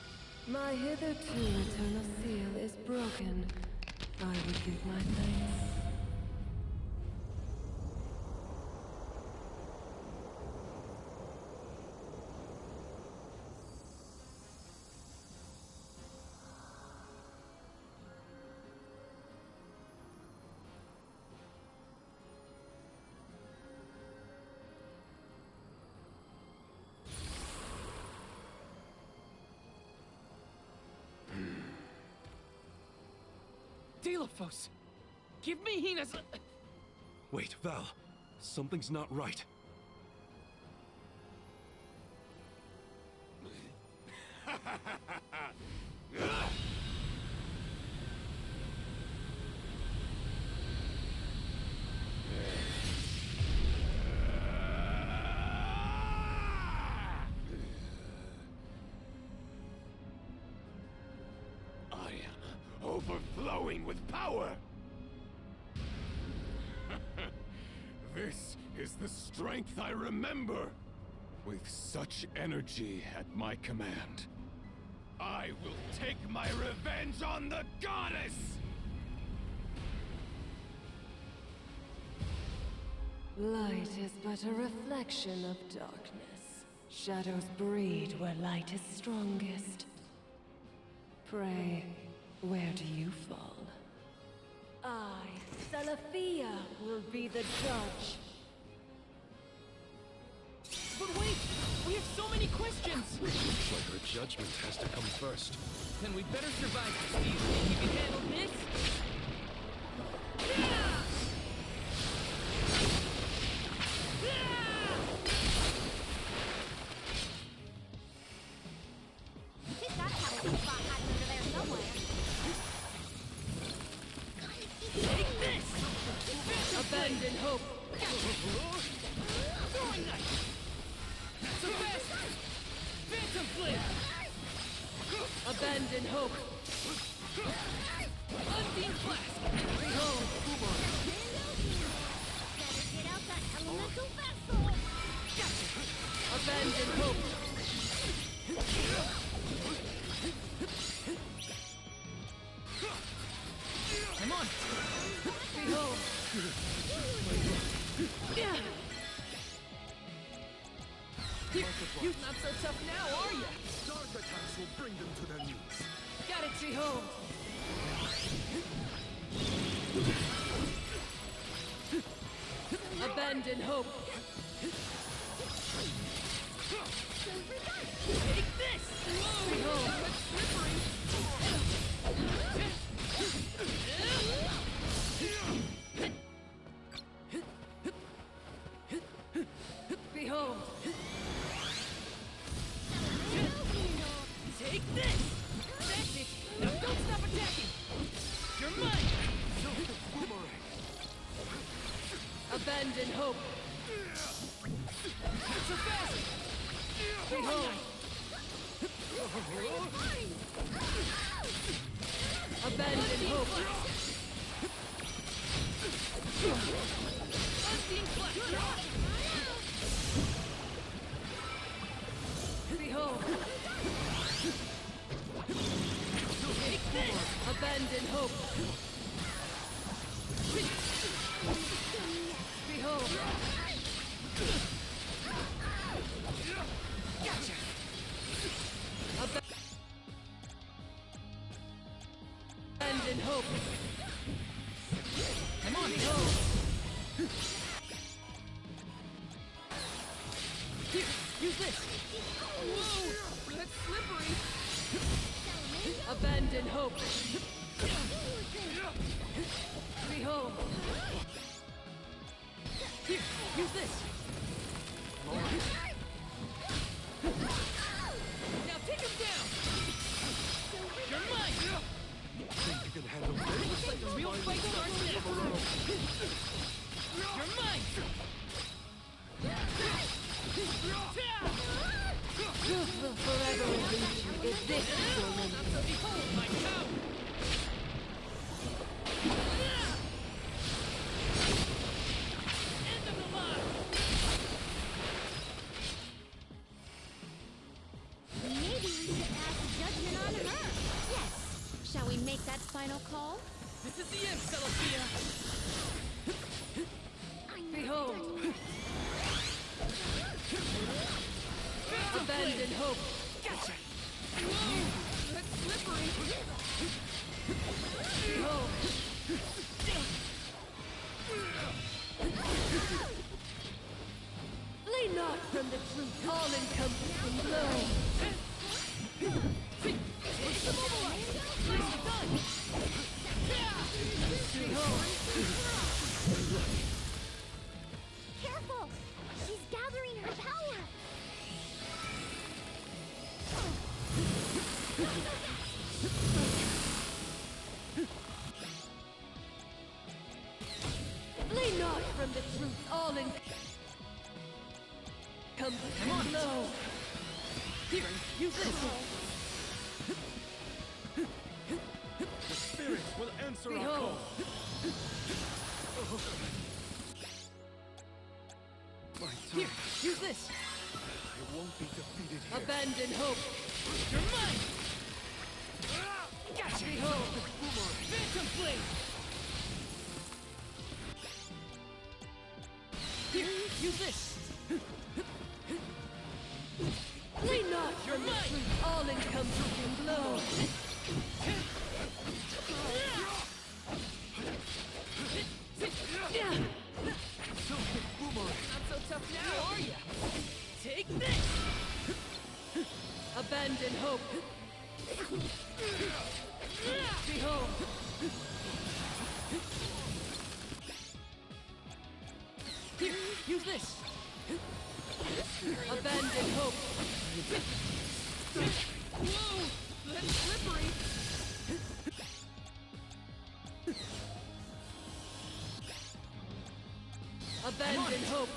My hitherto eternal seal is broken. I would give my thanks. Deilophos! Give me Hina's... Wait, Val. Something's not right. I am overflowing with power! This is the strength I remember! With such energy at my command, I will take my revenge on the goddess! Light is but a reflection of darkness. Shadows breed where light is strongest. Pray, where do you fall? I, Selaphia, will be the judge. But wait! We have so many questions! Looks like her judgment has to come first. Then we better survive, Steve. You can handle this? She's gotta have a weak spot hiding under there somewhere. Take this! Abandon hope! Throwing knife! So fast! Phantom flame! Abandon hope! Unseen flask! Behold! Better get out that elemental vessel! Abandon hope! Come on! Behold! Yeah! You're not so tough now, are you? Dark attacks will bring them to their knees. Got it, Behold! Abandon hope! Take this! Behold! Behold! Take this! That's it! Now don't stop attacking! You're mine! Abandon hope! Not so fast! Behold! Abandon hope! Unseen flash! Behold! Take this! Abandon hope! Behold! Gotcha! Abandon hope! Come on, behold! Here, use this! Whoa! That's slippery! Abandon hope! Behold! Here, use this! Now take him down! You're mine! Think you can handle this? Looks like a real fight starts now! You're mine! Truth will forever elude you if this is your limit. So behold my power! End of the line! Maybe we should ask judgment on her. Yes. Shall we make that final call? This is the end, Selaphia! Behold! Abandon hope! Gotcha! Whoa! That's slippery! Behold! Flee not from the truth, all-encompassing blow. It's immobilized! Nicely done! not from the truth, all in... Come on, low. Here, use this. The spirits will answer our Behold. call. My time. Here, use this. I won't be defeated here. Abandon hope. You're mine. Gotcha. Behold. Phantom Flame. Here, use this. Lean not from the truth, all encompassing glow. Not so tough now, are ya? Take this. Abandon hope. Behold. Here, use this. Abandon hope. Whoa, that's slippery. Abandon hope.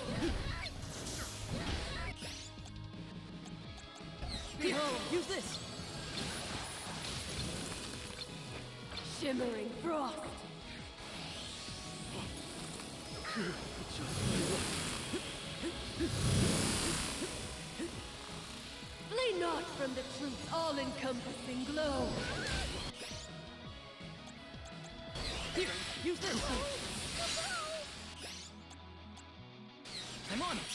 Behold, use this. Shimmering frost. Flee not from the truth, all-encompassing glow. Here, use this. I'm on it.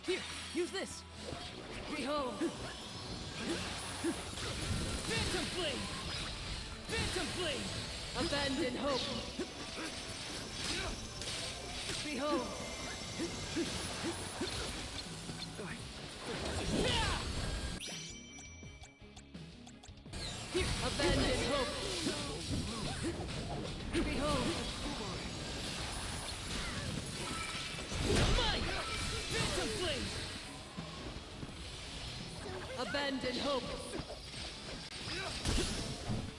Here, use this. Behold. Phantom Flame. Phantom Flame. Abandon hope. Behold. Here, abandon hope. Behold. Mine. Phantom Flame. Abandon hope.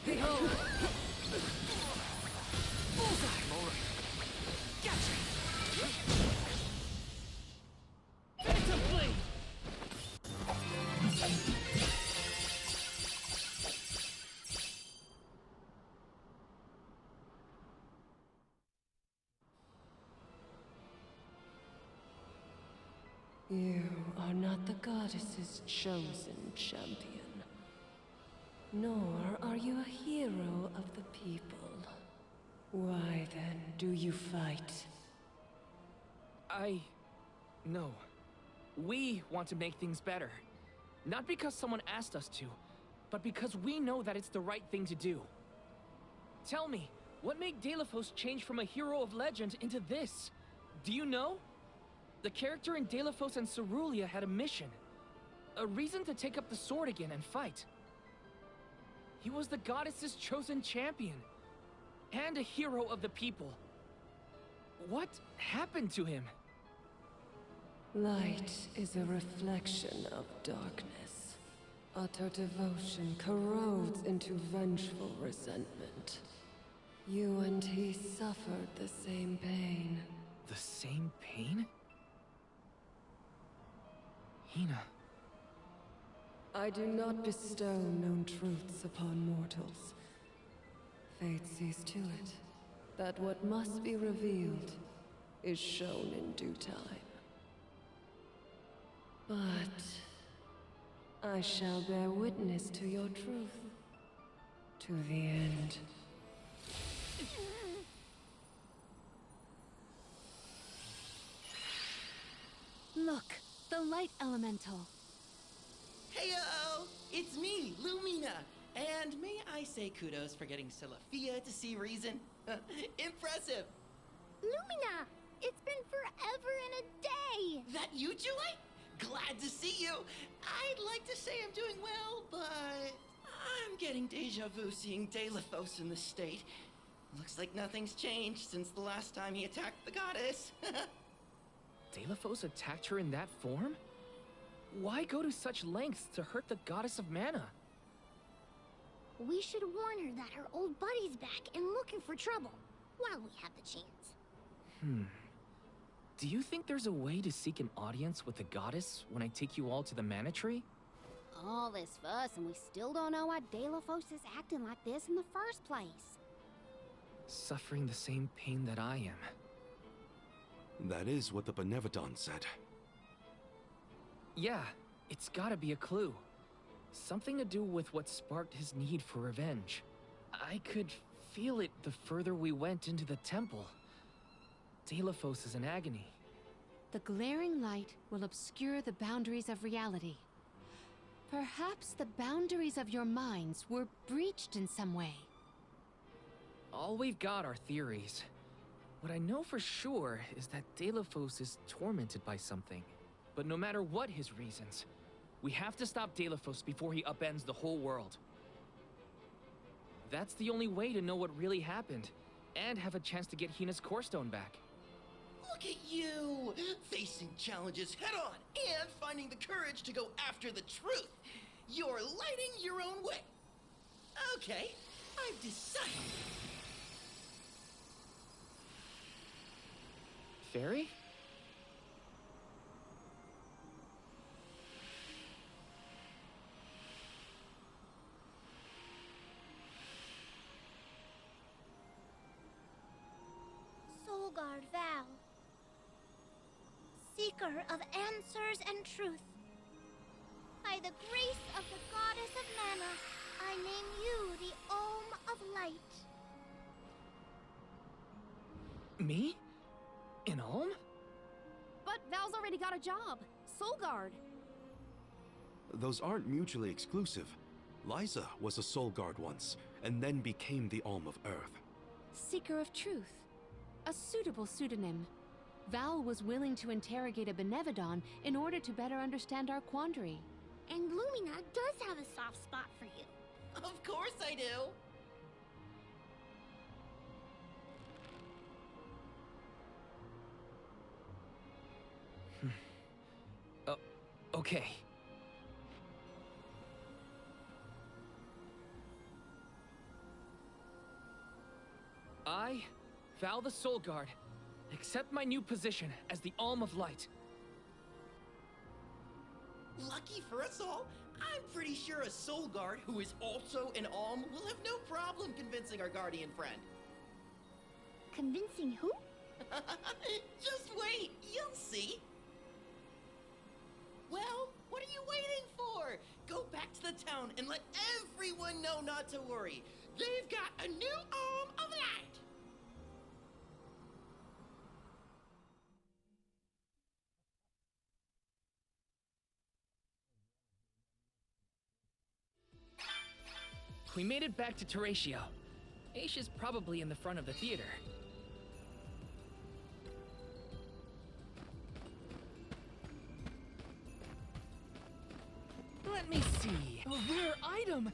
Behold. Bullseye. Gotcha. Phantom Flame. You are not the goddess's chosen champion. Nor are you a hero of the people. Why then do you fight? No. We want to make things better. Not because someone asked us to, but because we know that it's the right thing to do. Tell me, what made Deilephos change from a hero of legend into this? Do you know? The character in Deilephos and Cerulean had a mission. A reason to take up the sword again and fight. He was the goddess's chosen champion. And a hero of the people. What happened to him? Light is a reflection of darkness. Utter devotion corrodes into vengeful resentment. You and he suffered the same pain. The same pain? Hina. I do not bestow known truths upon mortals. Fate sees to it that what must be revealed is shown in due time. But I shall bear witness to your truth to the end. Look, the light elemental. Heyo! It's me, Lumina! And may I say kudos for getting Selaphia to see reason? Impressive! Lumina! It's been forever and a day! That you, Julie? Glad to see you! I'd like to say I'm doing well, but I'm getting deja vu seeing Deilephos in the state. Looks like nothing's changed since the last time he attacked the goddess. Deilephos attacked her in that form? Why go to such lengths to hurt the goddess of mana? We should warn her that her old buddy's back and looking for trouble. while we have the chance. Do you think there's a way to seek an audience with the goddess when I take you all to the Mana Tree? All this fuss, and we still don't know why Delaphos is acting like this in the first place. Suffering the same pain that I am. That is what the Benevodon said. Yeah, it's gotta be a clue. Something to do with what sparked his need for revenge. I could feel it the further we went into the temple. Delaphos is in agony. The glaring light will obscure the boundaries of reality. Perhaps the boundaries of your minds were breached in some way. All we've got are theories. What I know for sure is that Delaphos is tormented by something. But no matter what his reasons, we have to stop Delaphos before he upends the whole world. That's the only way to know what really happened, and have a chance to get Hina's Core Stone back. Look at you! Facing challenges head on and finding the courage to go after the truth. You're lighting your own way. Okay, I've decided. Fairy? Soulguard Val, seeker of answers and truth. By the grace of the goddess of Mana, I name you the Alm of Light. Me? An Alm? But Val's already got a job. Soulguard. Those aren't mutually exclusive. Liza was a Soul Guard once, and then became the Alm of Earth. Seeker of Truth. A suitable pseudonym. Val was willing to interrogate a Benevodon in order to better understand our quandary. And Lumina does have a soft spot for you. Of course I do. Okay. I, Val the Soul Guard, accept my new position as the Alm of Light. Lucky for us all, I'm pretty sure a Soul Guard who is also an Alm will have no problem convincing our guardian friend. Convincing who? Just wait, you'll see. Well, what are you waiting for? Go back to the town and let everyone know not to worry. They've got a new Alm of Light. We made it back to Teratio. Aisha's probably in the front of the theater. Let me see. A rare item!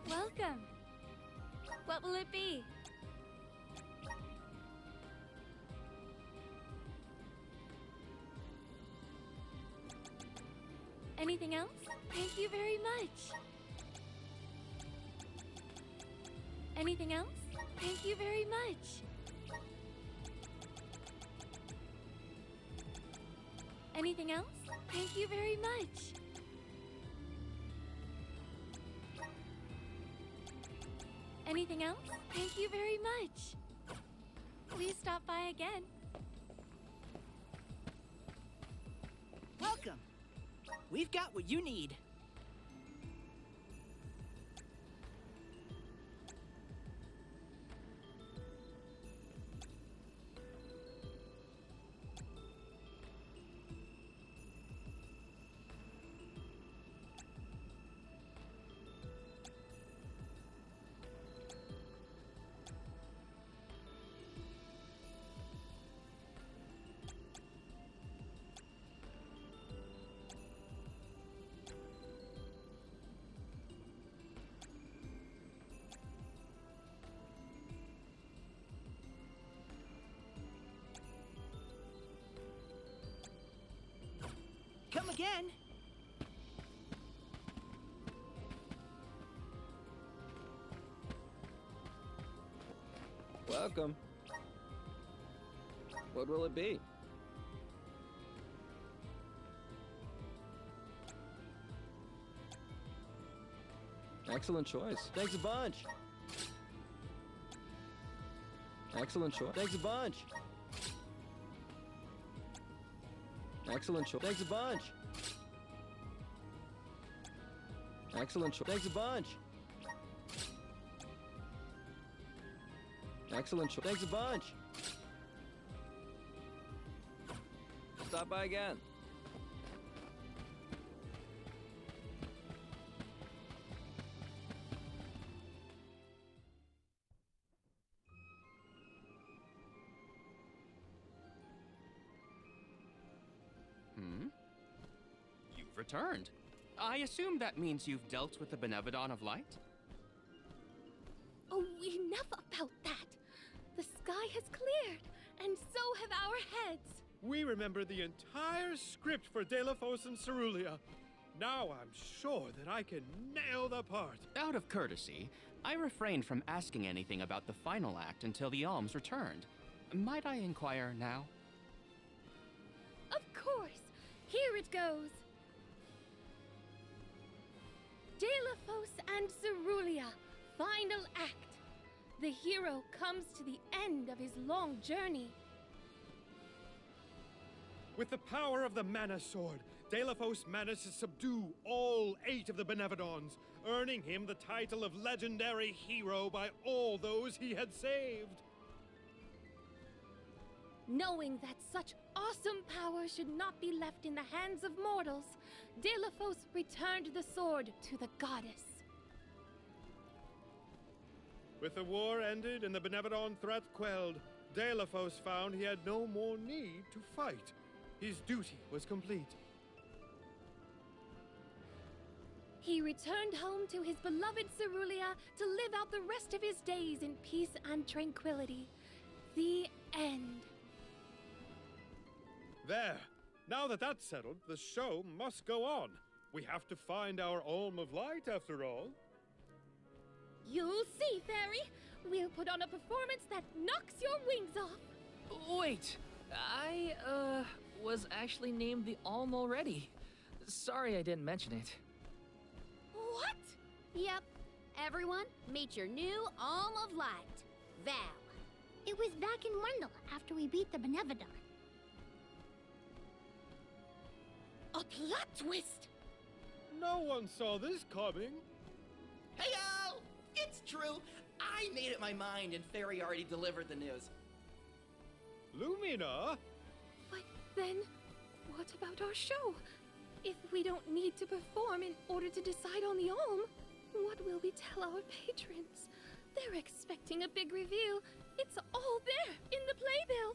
Welcome. What will it be? Anything else? Thank you very much. Anything else? Thank you very much. Anything else? Thank you very much. Anything else? Thank you very much. Please stop by again. Welcome. We've got what you need. again. Welcome. What will it be? Excellent choice. Thanks a bunch. Excellent choice. Thanks a bunch. Excellent choice. Thanks a bunch. Excellent choice. Thanks a bunch. Excellent choice. Thanks a bunch. Stop by again. You've returned. I assume that means you've dealt with the Benevodon of Light? Oh, enough about that. The sky has cleared, and so have our heads. We remember the entire script for Delaphos and Cerulia. Now I'm sure that I can nail the part. Out of courtesy, I refrained from asking anything about the final act until the alms returned. Might I inquire now? Of course. Here it goes. Delaphos and Cerulia, final act. The hero comes to the end of his long journey. With the power of the Mana Sword, Delaphos managed to subdue all 8 of the Benevodons, earning him the title of legendary hero by all those he had saved. Knowing that such awesome power should not be left in the hands of mortals, Delaphos returned the sword to the goddess. With the war ended and the Benevodon threat quelled, Delaphos found he had no more need to fight. His duty was complete. He returned home to his beloved Cerulia to live out the rest of his days in peace and tranquility. The end. There. Now that that's settled, the show must go on. We have to find our Alm of Light, after all. You'll see, Fairy. We'll put on a performance that knocks your wings off. Wait, I, was actually named the Alm already. Sorry I didn't mention it. What? Yep. Everyone, meet your new Alm of Light, Val. It was back in Wendell after we beat the Benevodon. A plot twist! No one saw this coming. Heyo! It's true. I made up my mind and Fairy already delivered the news. Lumina? But then, what about our show? If we don't need to perform in order to decide on the Alm, what will we tell our patrons? They're expecting a big reveal. It's all there in the playbill.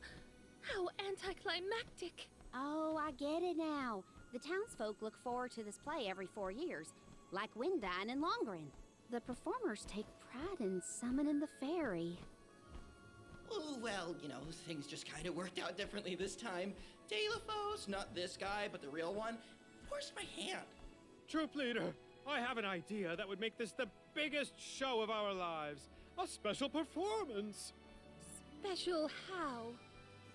How anticlimactic. Oh, I get it now. The townsfolk look forward to this play every 4 years, like Windine and Longren. The performers take pride in summoning the fairy. Oh, well, you know, things just kind of worked out differently this time. Delaphos, not this guy, but the real one, forced my hand. Troop leader, I have an idea that would make this the biggest show of our lives. A special performance. Special how?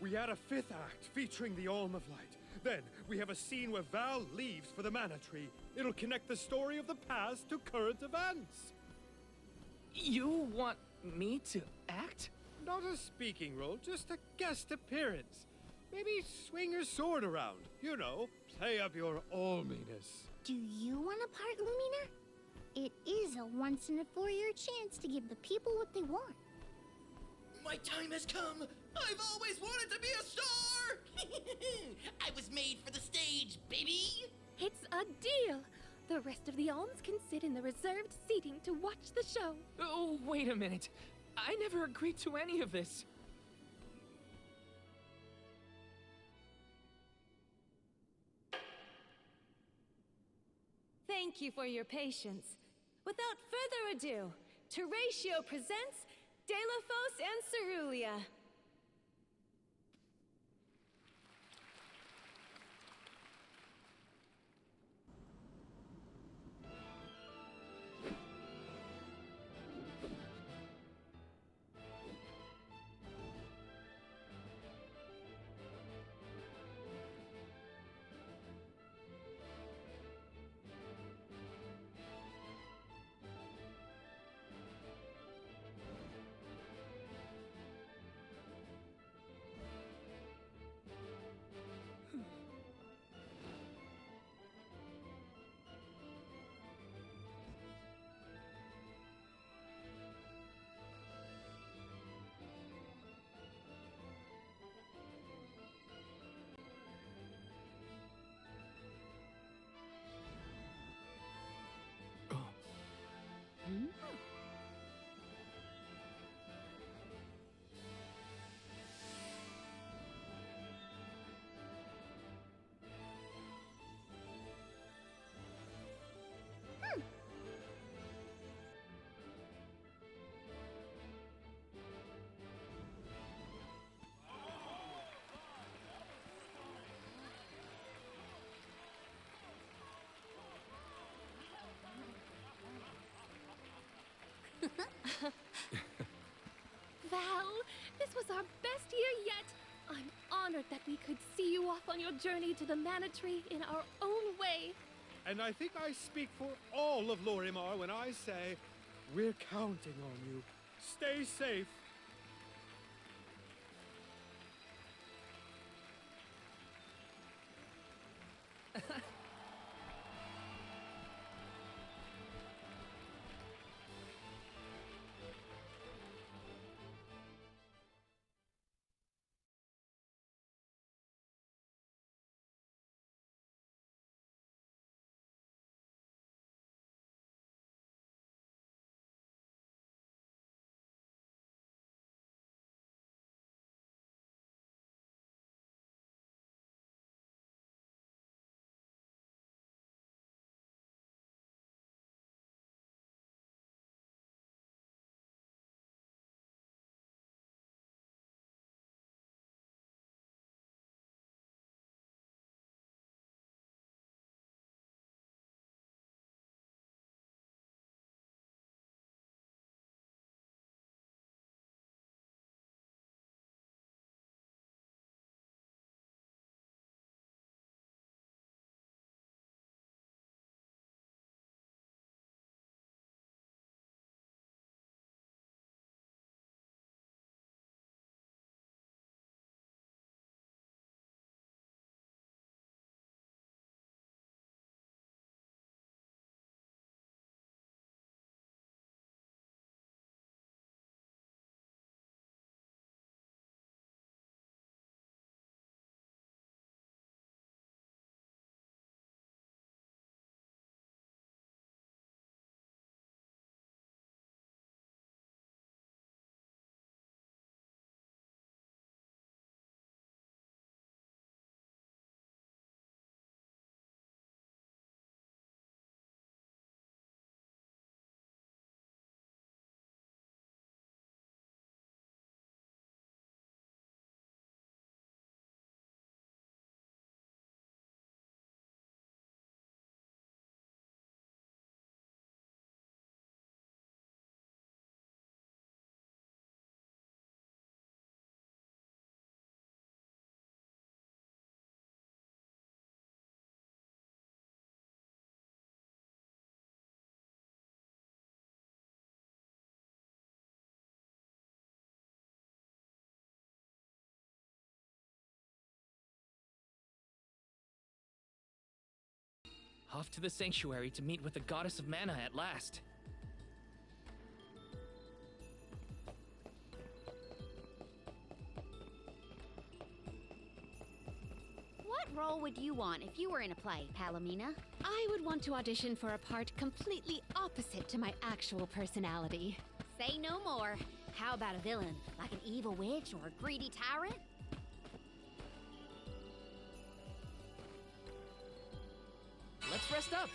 We add a 5th act featuring the Alm of Light. Then we have a scene where Val leaves for the Mana Tree. It'll connect the story of the past to current events. You want me to act? Not a speaking role, just a guest appearance. Maybe swing your sword around. You know, play up your alminess. Do you want a part, Lumina? It is a once-in-a-4-year chance to give the people what they want. My time has come. I've always wanted to be a star. I was made for the stage, baby. It's a deal. The rest of the alms can sit in the reserved seating to watch the show. Oh, wait a minute. I never agreed to any of this. Thank you for your patience. Without further ado, Teratio presents Delaphos and Cerulia. was our best year yet. I'm honored that we could see you off on your journey to the Mana Tree in our own way. And I think I speak for all of Lorimar when I say, we're counting on you. Stay safe. Off to the sanctuary to meet with the goddess of mana at last. What role would you want if you were in a play, Palomina? I would want to audition for a part completely opposite to my actual personality. Say no more. How about a villain, like an evil witch or a greedy tyrant? Let's rest up.